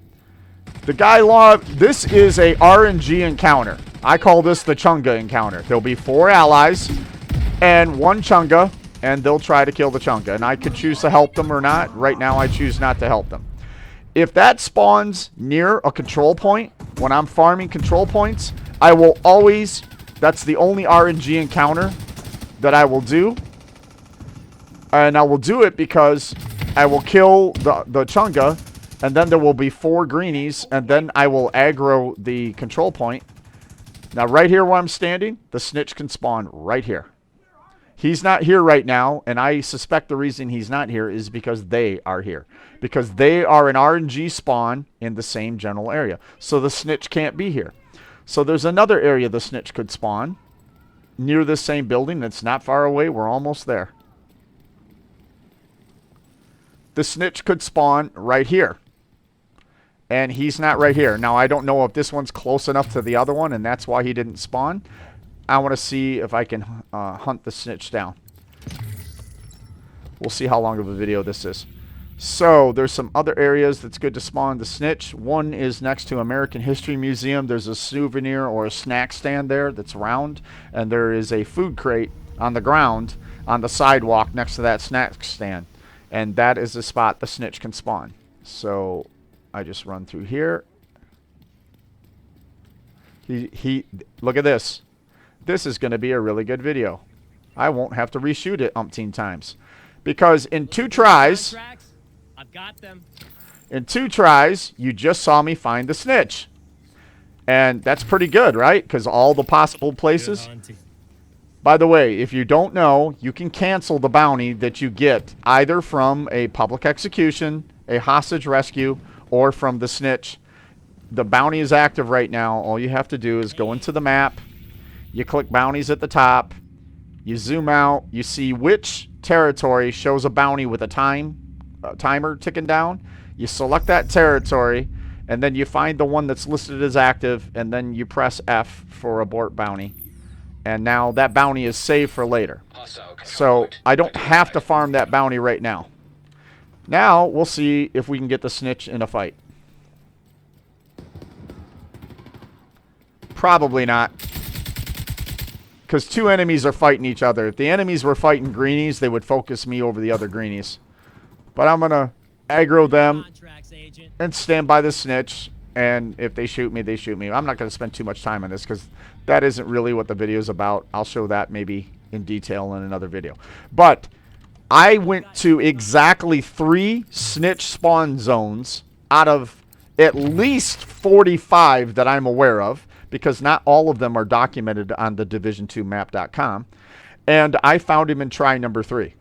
The guy this is a RNG encounter. I call this the Chunga encounter. There'll be 4 allies and 1 Chunga, and they'll try to kill the Chunga. And I could choose to help them or not. Right now, I choose not to help them. If that spawns near a control point, when I'm farming control points, I will always, that's the only RNG encounter that I will do. And I will do it because I will kill the Chunga, and then there will be 4 greenies, and then I will aggro the control point. Now, right here where I'm standing, the snitch can spawn right here. He's not here right now, and I suspect the reason he's not here is because they are here. Because they are an RNG spawn in the same general area. So the snitch can't be here. So there's another area the snitch could spawn near this same building that's not far away. We're almost there. The snitch could spawn right here. And he's not right here. Now, I don't know if this one's close enough to the other one, and that's why he didn't spawn. I want to see if I can hunt the snitch down. We'll see how long of a video this is. So, there's some other areas that's good to spawn the snitch. One is next to American History Museum. There's a souvenir or a snack stand there that's round. And there is a food crate on the ground on the sidewalk next to that snack stand. And that is the spot the snitch can spawn. So I just run through here. Look at this. This is going to be a really good video. I won't have to reshoot it umpteen times. Because in 2 tries, I've got them. in 2 tries, you just saw me find the snitch. And that's pretty good, right? Because all the possible places. By the way, if you don't know, you can cancel the bounty that you get either from a public execution, a hostage rescue, or from the snitch. The bounty is active right now. All you have to do is go into the map. You click bounties at the top. You zoom out. You see which territory shows a bounty with a timer ticking down. You select that territory, and then you find the one that's listed as active, and then you press F for abort bounty. And now that bounty is saved for later. So I don't have to farm that bounty right now. Now we'll see if we can get the snitch in a fight. Probably not. Because 2 enemies are fighting each other. If the enemies were fighting greenies, they would focus me over the other greenies. But I'm going to aggro them and stand by the snitch. And if they shoot me, they shoot me. I'm not going to spend too much time on this because that isn't really what the video is about. I'll show that maybe in detail in another video. But I went to exactly 3 snitch spawn zones out of at least 45 that I'm aware of, because not all of them are documented on the division2map.com. And I found him in try number 3.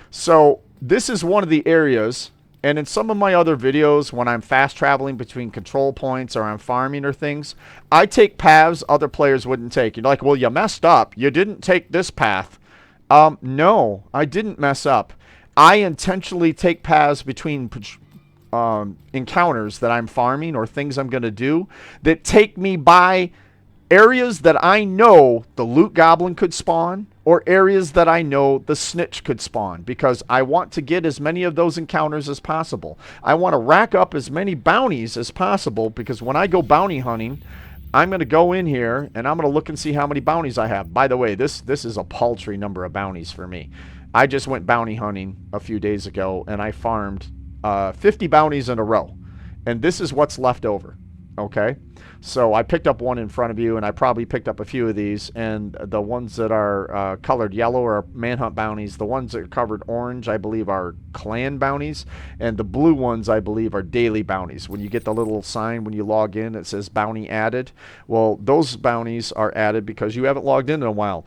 So this is one of the areas. And in some of my other videos, when I'm fast traveling between control points or I'm farming or things, I take paths other players wouldn't take. You're like, well, you messed up. You didn't take this path. No, I didn't mess up. I intentionally take paths between encounters that I'm farming or things I'm going to do that take me by areas that I know the Loot Goblin could spawn, or areas that I know the snitch could spawn, because I want to get as many of those encounters as possible. I want to rack up as many bounties as possible, because when I go bounty hunting, I'm going to go in here and I'm going to look and see how many bounties I have. By the way, this is a paltry number of bounties for me. I just went bounty hunting a few days ago and I farmed 50 bounties in a row. And this is what's left over. Okay, so I picked up one in front of you, and I probably picked up a few of these, and the ones that are colored yellow are manhunt bounties. The ones that are covered orange, I believe, are clan bounties, and the blue ones, I believe, are daily bounties. When you get the little sign when you log in, it says bounty added. Well, those bounties are added because you haven't logged in a while.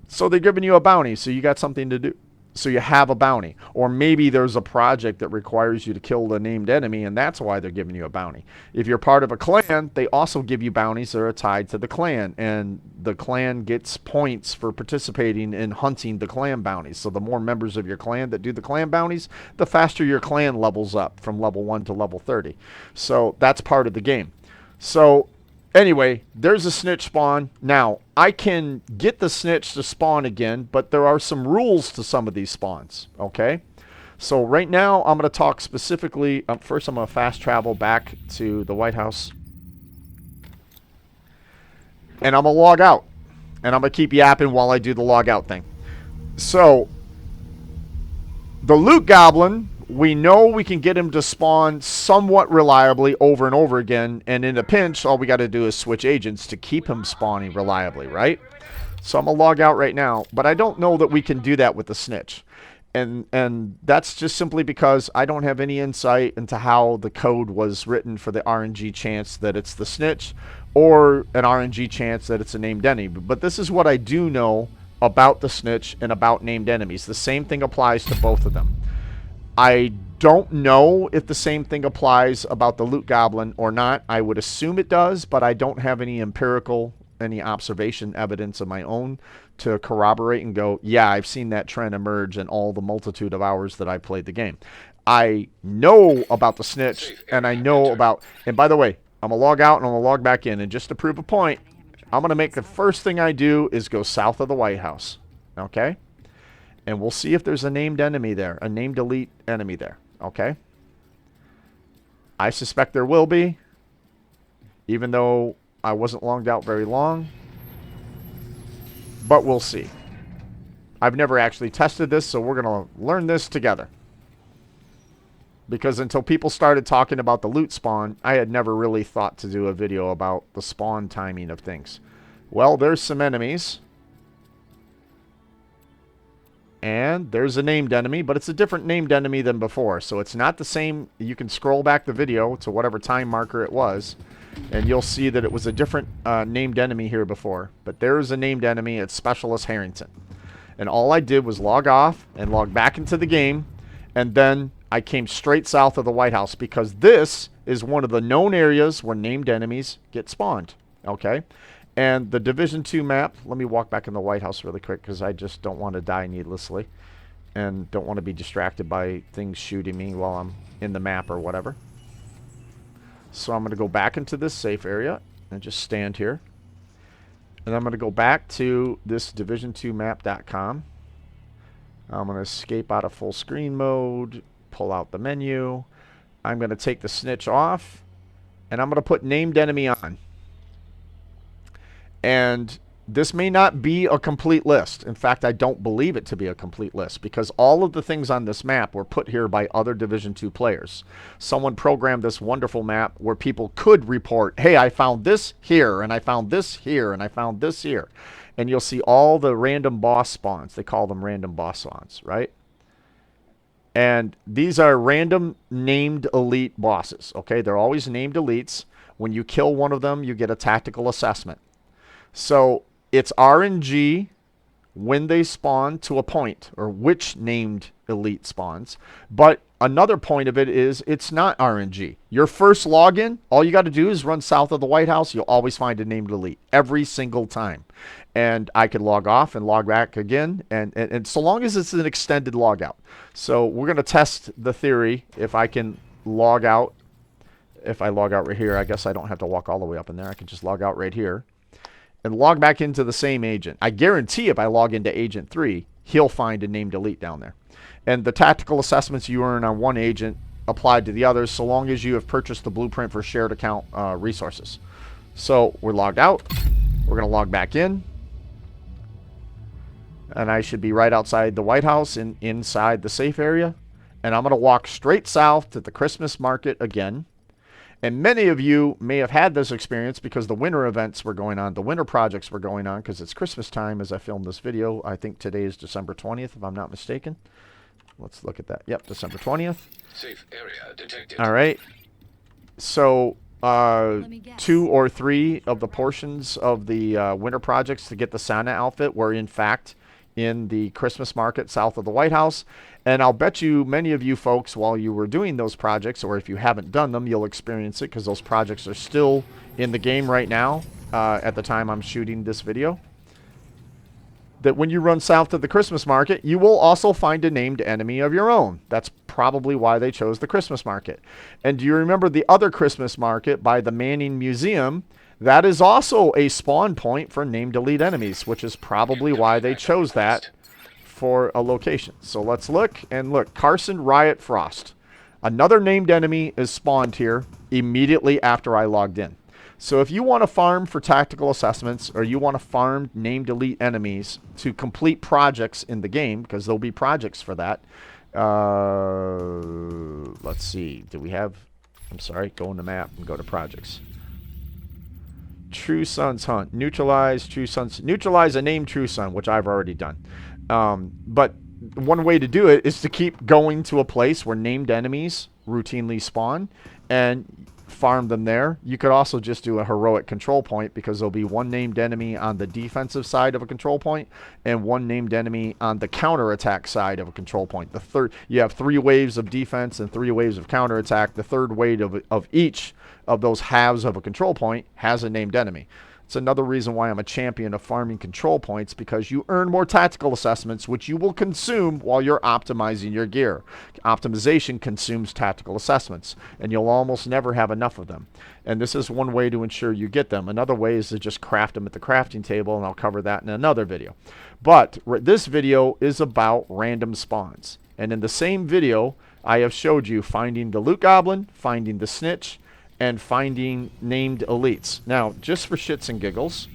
So they're giving you a bounty, so you got something to do. So you have a bounty. Or maybe there's a project that requires you to kill the named enemy, and that's why they're giving you a bounty. If you're part of a clan, they also give you bounties that are tied to the clan, and the clan gets points for participating in hunting the clan bounties. So the more members of your clan that do the clan bounties, the faster your clan levels up from level 1 to level 30. So that's part of the game. So anyway, there's a snitch spawn. Now, I can get the snitch to spawn again, but there are some rules to some of these spawns, okay? So right now, I'm going to talk specifically. First, I'm going to fast travel back to the White House. And I'm going to log out. And I'm going to keep yapping while I do the log out thing. So, the Loot Goblin, we know we can get him to spawn somewhat reliably over and over again, and in a pinch, all we got to do is switch agents to keep him spawning reliably, right? So I'm going to log out right now, but I don't know that we can do that with the snitch. And that's just simply because I don't have any insight into how the code was written for the RNG chance that it's the snitch, or an RNG chance that it's a named enemy. But this is what I do know about the snitch and about named enemies. The same thing applies to both of them. I don't know if the same thing applies about the Loot Goblin or not. I would assume it does, but I don't have any empirical, any observation evidence of my own to corroborate and go, yeah, I've seen that trend emerge in all the multitude of hours that I played the game. I know about the snitch, and I know about, and by the way, I'm going to log out and I'm going to log back in, and just to prove a point, I'm going to make the first thing I do is go south of the White House, okay? And we'll see if there's a named enemy there, a named elite enemy there, okay? I suspect there will be, even though I wasn't logged out very long. But we'll see. I've never actually tested this, so we're going to learn this together. Because until people started talking about the loot spawn, I had never really thought to do a video about the spawn timing of things. Well, there's some enemies. And there's a named enemy, but it's a different named enemy than before. So it's not the same. You can scroll back the video to whatever time marker it was, and you'll see that it was a different named enemy here before. But there's a named enemy. It's Specialist Harrington. And all I did was log off and log back into the game, and then I came straight south of the White House because this is one of the known areas where named enemies get spawned. Okay? And the Division 2 map, let me walk back in the White House really quick because I just don't want to die needlessly and don't want to be distracted by things shooting me while I'm in the map or whatever. So I'm going to go back into this safe area and just stand here. And I'm going to go back to this division2map.com. I'm going to escape out of full screen mode, pull out the menu. I'm going to take the snitch off, and I'm going to put named enemy on. And this may not be a complete list. In fact, I don't believe it to be a complete list because all of the things on this map were put here by other Division 2 players. Someone programmed this wonderful map where people could report, hey, I found this here, and I found this here, and I found this here. And you'll see all the random boss spawns. They call them random boss spawns, right? And these are random named elite bosses, okay? They're always named elites. When you kill one of them, you get a tactical assessment. So it's RNG when they spawn to a point, or which named elite spawns. But another point of it is it's not RNG. Your first login, all you got to do is run south of the White House. You'll always find a named elite every single time. And I could log off and log back again, and so long as it's an extended logout. So we're going to test the theory if I can log out. If I log out right here, I guess I don't have to walk all the way up in there. I can just log out right here and log back into the same agent. I guarantee if I log into Agent 3, he'll find a named elite down there. And the tactical assessments you earn on one agent apply to the others so long as you have purchased the blueprint for shared account resources. So we're logged out. We're going to log back in. And I should be right outside the White House and inside the safe area. And I'm going to walk straight south to the Christmas market again. And many of you may have had this experience because the winter events were going on. The winter projects were going on because it's Christmas time as I filmed this video. I think today is December 20th, if I'm not mistaken. Let's look at that. Yep, December 20th. Safe area detected. All right. So 2 or 3 of the portions of the winter projects to get the Santa outfit were, in fact, in the Christmas market south of the White House. And I'll bet you many of you folks, while you were doing those projects, or if you haven't done them, you'll experience it because those projects are still in the game right now at the time I'm shooting this video. That when you run south to the Christmas market, you will also find a named enemy of your own. That's probably why they chose the Christmas market. And do you remember the other Christmas market by the Manning Museum? That is also a spawn point for named elite enemies, which is probably why they chose that for a location. So let's look, and look, Carson Riot Frost. Another named enemy is spawned here immediately after I logged in. So if you want to farm for tactical assessments, or you want to farm named elite enemies to complete projects in the game, because there'll be projects for that. Let's see, do we have, I'm sorry, go in the map and go to projects. True Sons Hunt. Neutralize True Sons. Neutralize a named True Son, which I've already done. But one way to do it is to keep going to a place where named enemies routinely spawn and farm them there. You could also just do a heroic control point because there'll be one named enemy on the defensive side of a control point and one named enemy on the counterattack side of a control point. The third, you have 3 waves of defense and 3 waves of counterattack. The third wave of each of those halves of a control point has a named enemy. It's another reason why I'm a champion of farming control points, because you earn more tactical assessments, which you will consume while you're optimizing your gear. Optimization consumes tactical assessments, and you'll almost never have enough of them. And this is one way to ensure you get them. Another way is to just craft them at the crafting table, and I'll cover that in another video. But this video is about random spawns. And in the same video, I have showed you finding the Loot Goblin, finding the Snitch, and finding named elites. Now, just for shits and giggles,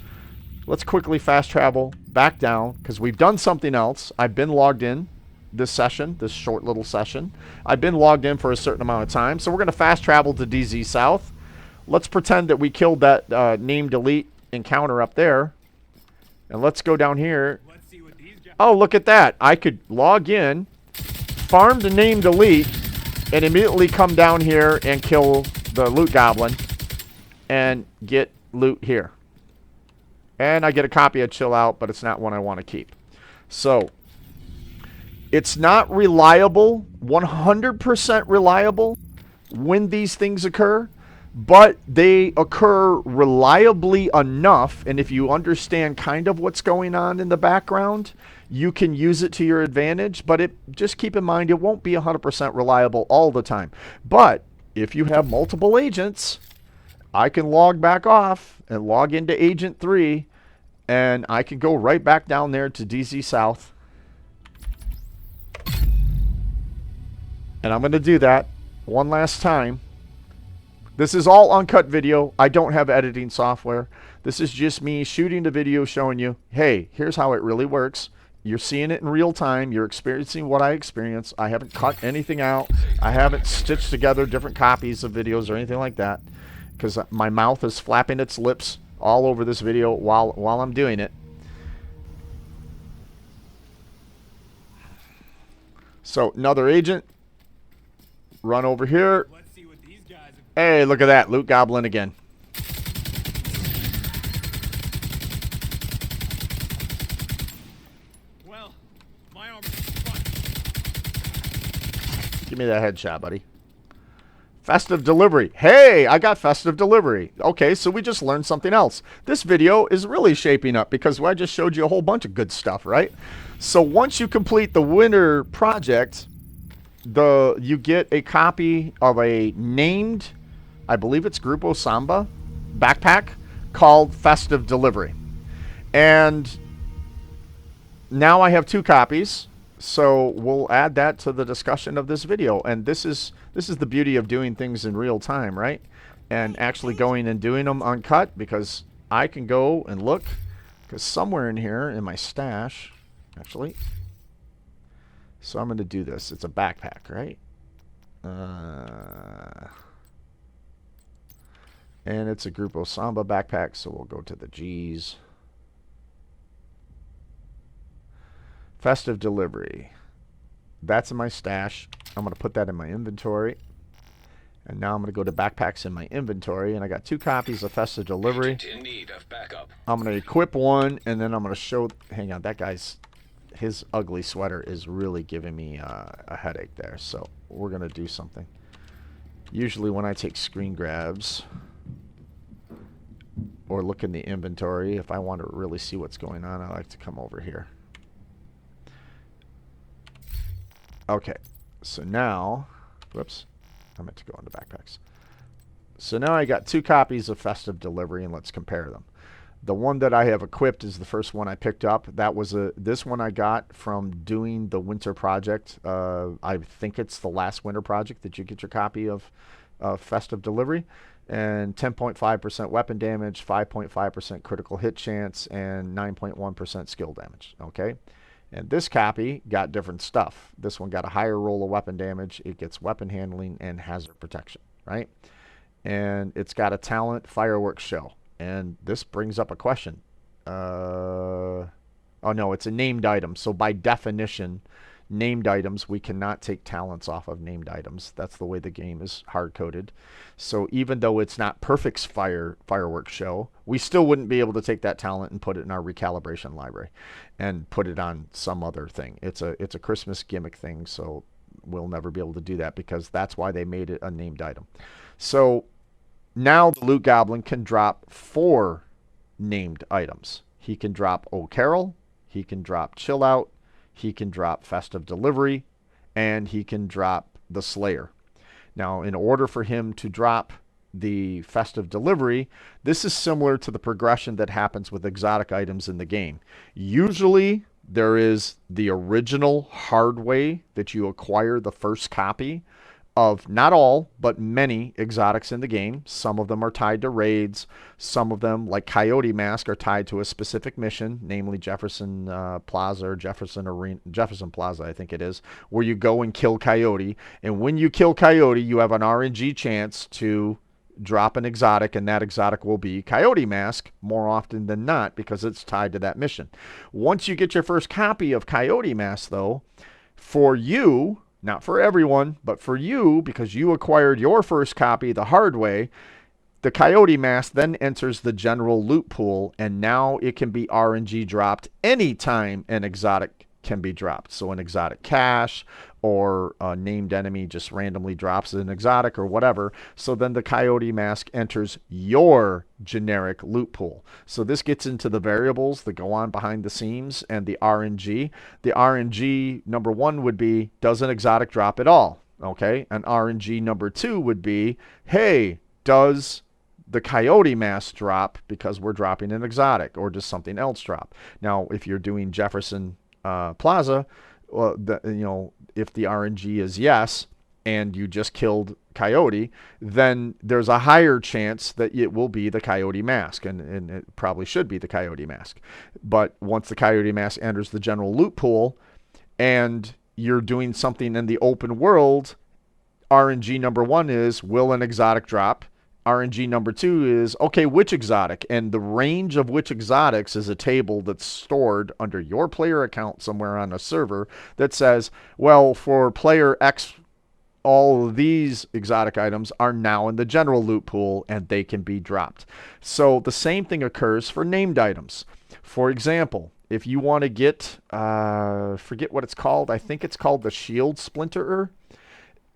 Let's quickly fast travel back down because we've done something else. I've been logged in this session, this short little session. I've been logged in for a certain amount of time. So we're going to fast travel to DZ South. Let's pretend that we killed that name delete encounter up there. And let's go down here. Oh, look at that. I could log in, farm the name delete, and immediately come down here and kill the Loot Goblin and get loot here. And I get a copy of Chill Out, but it's not one I want to keep. So, it's not reliable, 100% reliable when these things occur, but they occur reliably enough, and if you understand kind of what's going on in the background, you can use it to your advantage, but just keep in mind it won't be 100% reliable all the time. But if you have multiple agents, I can log back off and log into Agent 3, and I can go right back down there to DZ South. And I'm going to do that one last time. This is all uncut video. I don't have editing software. This is just me shooting the video showing you, hey, here's how it really works. You're seeing it in real time. You're experiencing what I experience. I haven't cut anything out. I haven't stitched together different copies of videos or anything like that because my mouth is flapping its lips all over this video while I'm doing it. So another agent. Run over here. Hey, look at that. Loot Goblin again. Well, my arm. Give me that headshot, buddy. Festive delivery. Hey, I got festive delivery. Okay, so we just learned something else. This video is really shaping up because I just showed you a whole bunch of good stuff, right? So once you complete the winter project, you get a copy of a named, I believe it's Grupo Samba backpack called Festive Delivery. And now I have 2 copies, so we'll add that to the discussion of this video. And this is the beauty of doing things in real time, right? And actually going and doing them uncut, because I can go and look, because somewhere in here in my stash, actually. So I'm going to do this. It's a backpack, right? And it's a Grupo Samba backpack, so we'll go to the G's. Festive delivery. That's in my stash. I'm going to put that in my inventory. And now I'm going to go to backpacks in my inventory, and I got 2 copies of festive delivery. In need of backup. I'm going to equip one, and then I'm going to show... Hang on, that guy's... His ugly sweater is really giving me a headache there, so we're going to do something. Usually when I take screen grabs or look in the inventory, if I want to really see what's going on, I like to come over here. Okay, so now, whoops, I meant to go into backpacks. So now I got 2 copies of Festive Delivery, and let's compare them. The one that I have equipped is the first one I picked up. That was this one I got from doing the winter project. I think it's the last winter project that you get your copy of Festive Delivery. And 10.5% weapon damage, 5.5% critical hit chance, and 9.1% skill damage. Okay? And this copy got different stuff. This one got a higher roll of weapon damage. It gets weapon handling and hazard protection, right? And it's got a talent fireworks show. And this brings up a question. Oh, no, it's a named item. So by definition, named items, we cannot take talents off of named items. That's the way the game is hard-coded. So even though it's not Perfect's fireworks show, we still wouldn't be able to take that talent and put it in our recalibration library and put it on some other thing. It's a Christmas gimmick thing, so we'll never be able to do that because that's why they made it a named item. So now the Loot Goblin can drop 4 named items. He can drop Oh Carol, he can drop Chill Out, he can drop Festive Delivery, and he can drop the Slayer. Now, in order for him to drop the Festive Delivery, this is similar to the progression that happens with exotic items in the game. Usually, there is the original hard way that you acquire the first copy of not all, but many exotics in the game. Some of them are tied to raids. Some of them, like Coyote Mask, are tied to a specific mission, namely Jefferson Plaza or Jefferson Arena, Jefferson Plaza, I think it is, where you go and kill Coyote. And when you kill Coyote, you have an RNG chance to drop an exotic, and that exotic will be Coyote Mask more often than not because it's tied to that mission. Once you get your first copy of Coyote Mask, though, for you, not for everyone, but for you, because you acquired your first copy the hard way, the Coyote Mask then enters the general loot pool, and now it can be RNG dropped anytime an exotic can be dropped. So an exotic cache or a named enemy just randomly drops an exotic or whatever. So then the Coyote Mask enters your generic loot pool. So this gets into the variables that go on behind the scenes and the RNG. The RNG number one would be, does an exotic drop at all? Okay. And RNG number two would be, hey, does the Coyote Mask drop because we're dropping an exotic, or does something else drop? Now, if you're doing Jefferson Plaza, well, if the RNG is yes, and you just killed Coyote, then there's a higher chance that it will be the Coyote Mask, and it probably should be the Coyote Mask. But once the Coyote Mask enters the general loot pool, and you're doing something in the open world, RNG number one is, will an exotic drop? RNG number two is, okay, which exotic? And the range of which exotics is a table that's stored under your player account somewhere on a server that says, well, for player X, all of these exotic items are now in the general loot pool and they can be dropped. So the same thing occurs for named items. For example, if you want to get, forget what it's called. I think it's called the Shield Splinterer.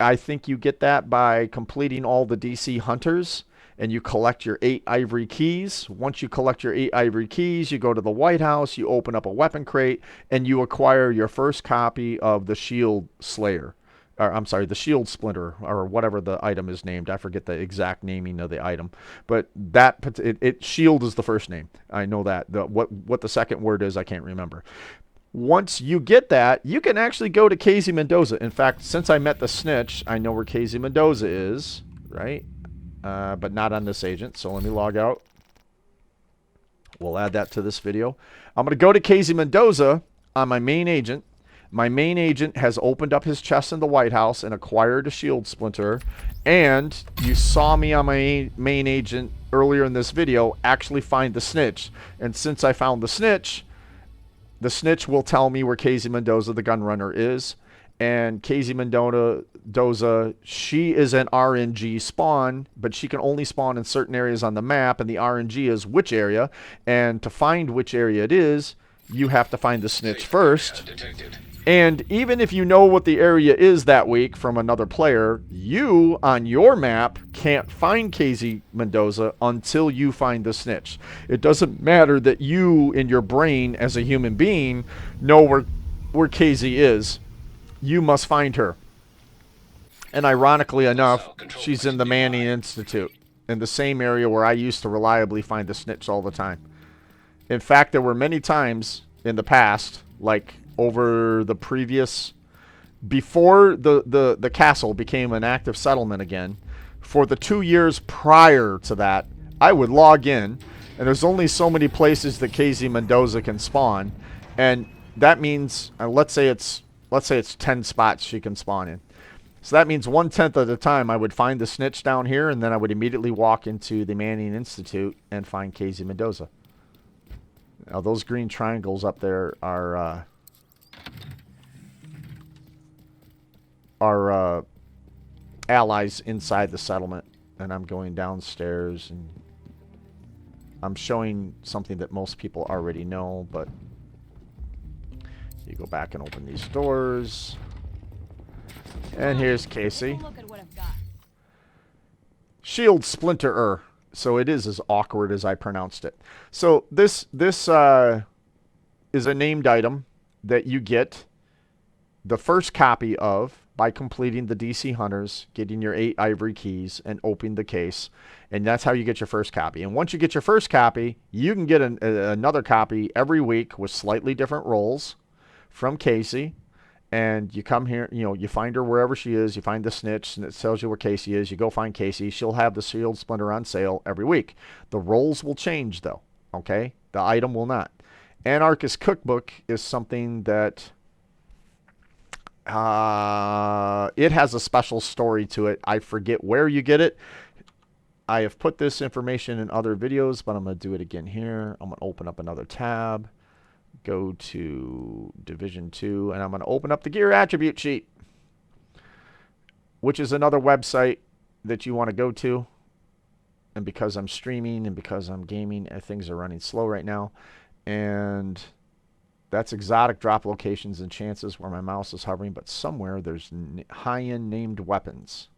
I think you get that by completing all the DC Hunters, and you collect your 8 ivory keys. Once you collect your 8 ivory keys, you go to the White House, you open up a weapon crate, and you acquire your first copy of the Shield Slayer. Or, I'm sorry, the Shield Splinter, or whatever the item is named. I forget the exact naming of the item. But Shield is the first name. I know that. What the second word is, I can't remember. Once you get that, you can actually go to Casey Mendoza. In fact, since I met the Snitch, I know where Casey Mendoza is, right? But not on this agent. So let me log out. We'll add that to this video. I'm going to go to Casey Mendoza on my main agent. My main agent has opened up his chest in the White House and acquired a Shield Splinter. And you saw me on my main agent earlier in this video actually find the Snitch. And since I found the Snitch will tell me where Casey Mendoza, the gun runner, is. And Casey Mendoza, she is an RNG spawn, but she can only spawn in certain areas on the map, and the RNG is which area. And to find which area it is, you have to find the Snitch first. And even if you know what the area is that week from another player, you, on your map, can't find Casey Mendoza until you find the Snitch. It doesn't matter that you, in your brain, as a human being, know where Casey is. You must find her. And ironically enough, she's in the Manning Institute, in the same area where I used to reliably find the Snitch all the time. In fact, there were many times in the past, like over the previous, before the castle became an active settlement again, for the 2 years prior to that, I would log in, and there's only so many places that Casey Mendoza can spawn, and that means, let's say it's 10 spots she can spawn in. So that means 1/10 of the time I would find the Snitch down here, and then I would immediately walk into the Manning Institute and find Casey Mendoza. Now those green triangles up there are allies inside the settlement, and I'm going downstairs, and I'm showing something that most people already know, but you go back and open these doors, and here's Casey. Look at what I've got. Shield Splinterer. So it is as awkward as I pronounced it. So this is a named item that you get the first copy of by completing the DC Hunters, getting your 8 ivory keys, and opening the case. And that's how you get your first copy. And once you get your first copy, you can get another copy every week with slightly different roles from Casey. And you come here, you know, you find her wherever she is. You find the snitch, and it tells you where Casey is. You go find Casey. She'll have the shield splinter on sale every week. The roles will change, though, okay? The item will not. Anarchist Cookbook is something that it has a special story to it. I forget where you get it. I have put this information in other videos, but I'm going to do it again here. I'm going to open up another tab. Go to Division 2, and I'm going to open up the gear attribute sheet, which is another website that you want to go to. And because I'm streaming and because I'm gaming, things are running slow right now. And that's exotic drop locations and chances where my mouse is hovering, but somewhere there's high-end named weapons.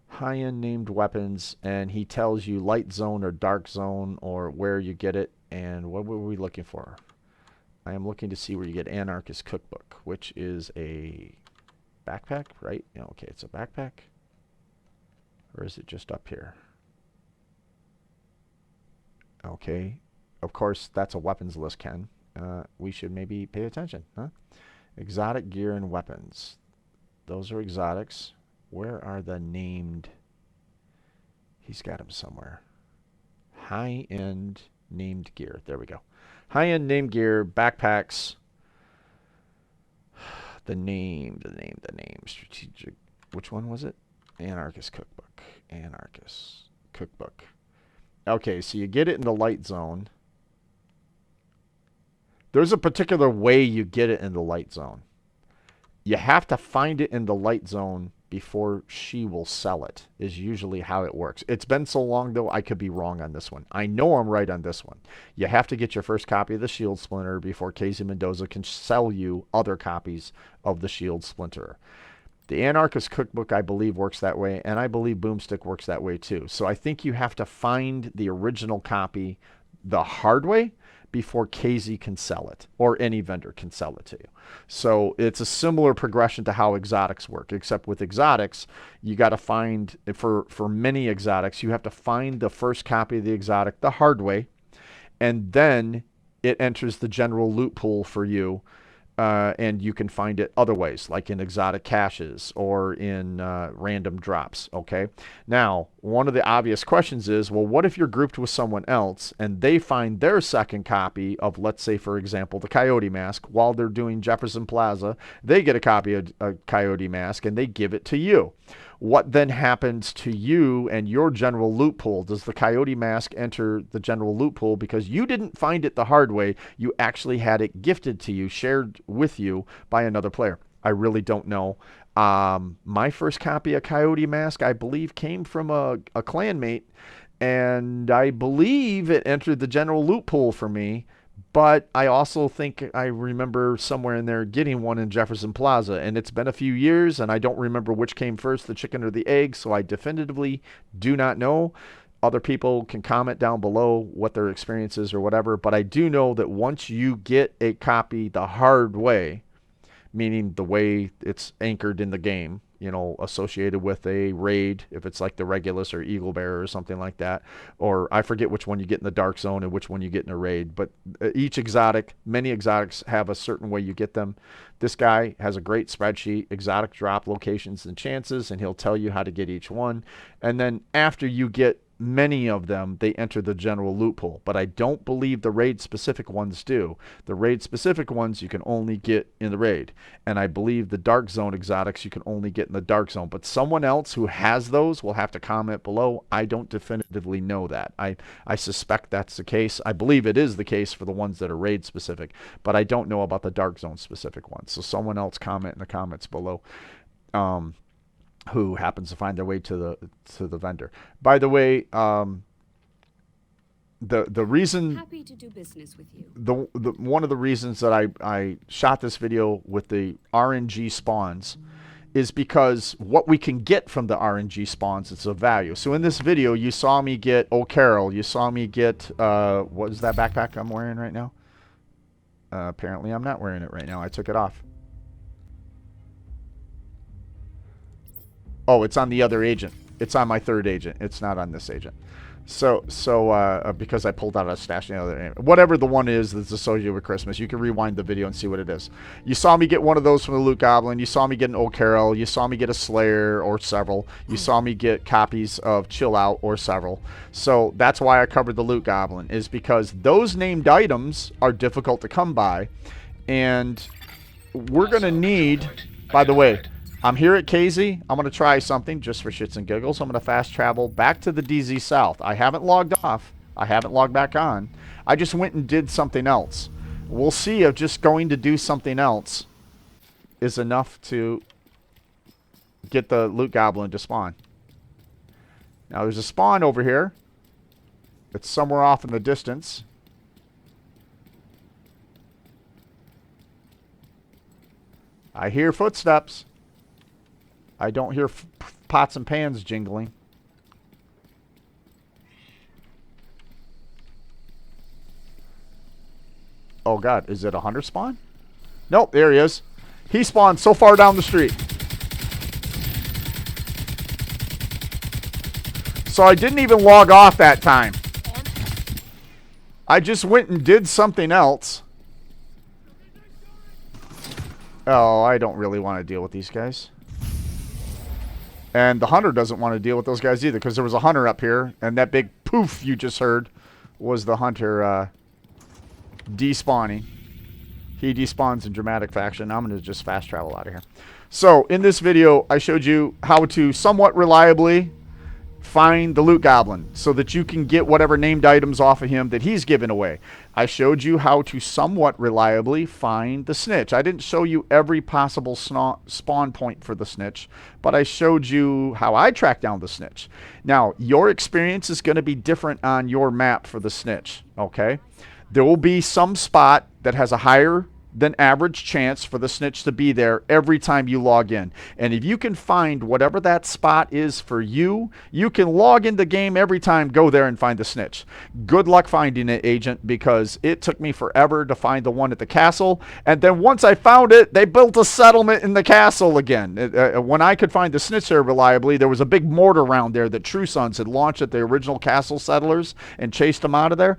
High-end named weapons, and he tells you light zone or dark zone or where you get it. And what were we looking for? I am looking to see where you get Anarchist Cookbook, which is a backpack, right? Yeah, okay, it's a backpack. Or is it just up here? Okay. Of course, that's a weapons list, Ken. We should maybe pay attention, huh? Exotic gear and weapons. Those are exotics. Where are the named? He's got them somewhere. High-end named gear. There we go. High-end named gear, backpacks. The name. Strategic. Which one was it? Anarchist Cookbook. Anarchist Cookbook. Okay, so you get it in the light zone. There's a particular way you get it in the light zone. You have to find it in the light zone before she will sell it, is usually how it works. It's been so long, though, I could be wrong on this one. I know I'm right on this one. You have to get your first copy of the Shield Splinter before Casey Mendoza can sell you other copies of the Shield Splinter. The Anarchist Cookbook, I believe, works that way, and I believe Boomstick works that way, too. So I think you have to find the original copy the hard way before Casey can sell it, or any vendor can sell it to you. So it's a similar progression to how exotics work, except with exotics, you got to find, for many exotics, you have to find the first copy of the exotic the hard way, and then it enters the general loot pool for you, and you can find it other ways, like in exotic caches or in random drops, okay? Now, one of the obvious questions is, well, what if you're grouped with someone else and they find their second copy of, let's say, for example, the Coyote Mask while they're doing Jefferson Plaza? They get a copy of a Coyote Mask and they give it to you. What then happens to you and your general loot pool? Does the Coyote Mask enter the general loot pool because you didn't find it the hard way? You actually had it gifted to you, shared with you by another player. I really don't know. My first copy of Coyote Mask, I believe, came from a clanmate, and I believe it entered the general loot pool for me. But I also think I remember somewhere in there getting one in Jefferson Plaza, and it's been a few years, and I don't remember which came first, the chicken or the egg, so I definitively do not know. Other people can comment down below what their experience is or whatever, but I do know that once you get a copy the hard way, meaning the way it's anchored in the game, you know, associated with a raid, if it's like the Regulus or Eagle Bearer or something like that, or I forget which one you get in the Dark Zone and which one you get in a raid, but each exotic, many exotics have a certain way you get them. This guy has a great spreadsheet, exotic drop locations and chances, and he'll tell you how to get each one. And then after you get many of them, they enter the general loot pool. But I don't believe the raid-specific ones do. The raid-specific ones you can only get in the raid. And I believe the Dark Zone exotics you can only get in the Dark Zone. But someone else who has those will have to comment below. I don't definitively know that. I suspect that's the case. I believe it is the case for the ones that are raid-specific. But I don't know about the Dark Zone-specific ones. So someone else comment in the comments below. Who happens to find their way to the vendor. By the way, the reason, Happy to do business with you. the one of the reasons that I shot this video with the RNG spawns is because what we can get from the RNG spawns is of value. So in this video, you saw me get Carol. You saw me get what is that backpack I'm wearing right now? Apparently, I'm not wearing it right now. I took it off. Oh, it's on the other agent. It's on my third agent. It's not on this agent. So because I pulled out a stash, whatever the one is that's associated with Christmas, you can rewind the video and see what it is. You saw me get one of those from the Loot Goblin. You saw me get an Old Carol. You saw me get a Slayer or several. You saw me get copies of Chill Out or several. So that's why I covered the Loot Goblin, is because those named items are difficult to come by, and we're gonna need. By the way, I'm here at KZ. I'm going to try something just for shits and giggles. I'm going to fast travel back to the DZ South. I haven't logged off. I haven't logged back on. I just went and did something else. We'll see if just going to do something else is enough to get the Loot Goblin to spawn. Now, there's a spawn over here. It's somewhere off in the distance. I hear footsteps. I don't hear pots and pans jingling. Oh god, is it a hunter spawn? Nope, there he is. He spawned so far down the street. So I didn't even log off that time. I just went and did something else. Oh, I don't really want to deal with these guys. And the hunter doesn't want to deal with those guys either, because there was a hunter up here, and that big poof you just heard was the hunter despawning. He despawns in dramatic fashion. I'm going to just fast travel out of here. So, in this video, I showed you how to somewhat reliably find the Loot Goblin so that you can get whatever named items off of him that he's given away. I showed you how to somewhat reliably find the Snitch. I didn't show you every possible spawn point for the Snitch, but I showed you how I tracked down the Snitch. Now, your experience is going to be different on your map for the Snitch, okay? There will be some spot that has a higher than average chance for the Snitch to be there every time you log in. And if you can find whatever that spot is for you, you can log in the game every time, go there and find the Snitch. Good luck finding it, agent, because it took me forever to find the one at the castle. And then once I found it, they built a settlement in the castle again. When I could find the Snitch there reliably, there was a big mortar round there that True Sons had launched at the original castle settlers and chased them out of there.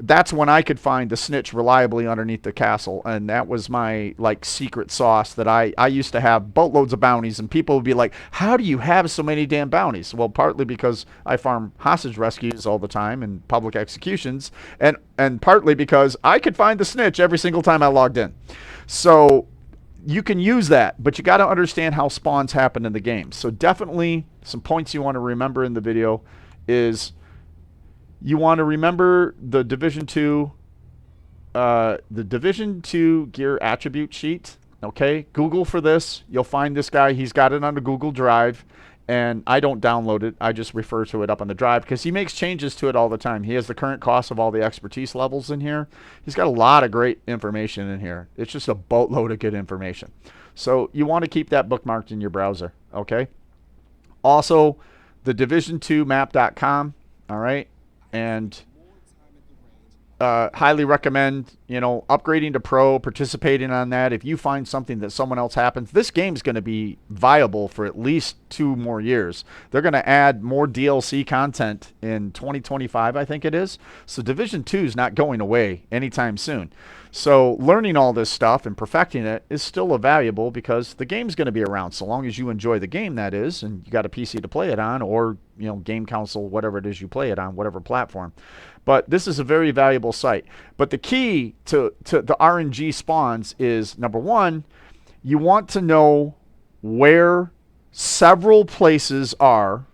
That's when I could find the Snitch reliably underneath the castle, and that was my like secret sauce that I used to have boatloads of bounties, and people would be like, how do you have so many damn bounties? Well, partly because I farm hostage rescues all the time and public executions, and partly because I could find the Snitch every single time I logged in. So you can use that, but you got to understand how spawns happen in the game. So definitely some points you want to remember in the video is you want to remember the Division 2 gear attribute sheet. Okay, Google for this. You'll find this guy. He's got it on the Google Drive, and I don't download it. I just refer to it up on the drive because he makes changes to it all the time. He has the current cost of all the expertise levels in here. He's got a lot of great information in here. It's just a boatload of good information. So you want to keep that bookmarked in your browser. Okay. Also, the division2map.com. All right. And highly recommend, upgrading to pro, participating on that. If you find something that someone else happens, this game's going to be viable for at least 2 more years. They're going to add more DLC content in 2025, I think it is. So Division 2 is not going away anytime soon. So learning all this stuff and perfecting it is still valuable because the game's going to be around so long as you enjoy the game, that is, and you got a PC to play it on, or game console, whatever it is you play it on, whatever platform. But this is a very valuable site. But the key to the RNG spawns is, number one, you want to know where several places are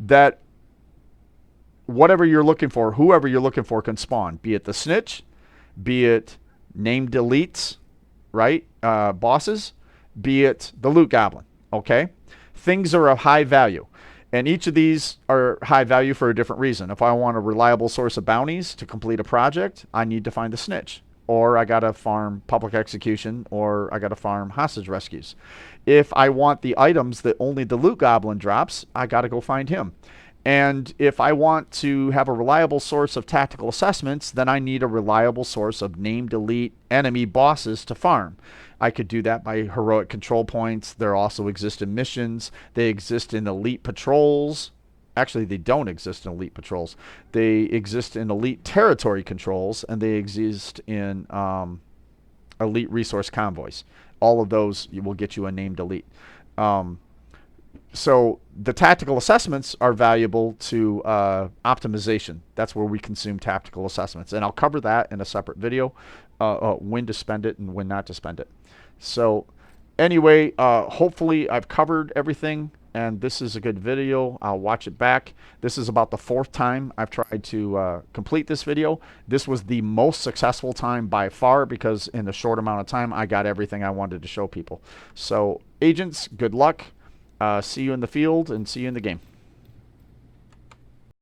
that whatever you're looking for, whoever you're looking for can spawn, be it the Snitch, be it named elites, right? Bosses, be it the Loot Goblin, okay? Things are of high value. And each of these are high value for a different reason. If I want a reliable source of bounties to complete a project, I need to find the Snitch. Or I got to farm public execution, or I got to farm hostage rescues. If I want the items that only the Loot Goblin drops, I got to go find him. And if I want to have a reliable source of tactical assessments, then I need a reliable source of named elite enemy bosses to farm. I could do that by heroic control points. There also exist in missions. They exist in elite patrols. Actually, they don't exist in elite patrols. They exist in elite territory controls, and they exist in elite resource convoys. All of those will get you a named elite. So the tactical assessments are valuable to optimization. That's where we consume tactical assessments. And I'll cover that in a separate video, when to spend it and when not to spend it. So anyway, hopefully I've covered everything, and this is a good video. I'll watch it back. This is about the 4th time I've tried to complete this video. This was the most successful time by far, because in a short amount of time I got everything I wanted to show people. So agents, good luck. See you in the field, and see you in the game.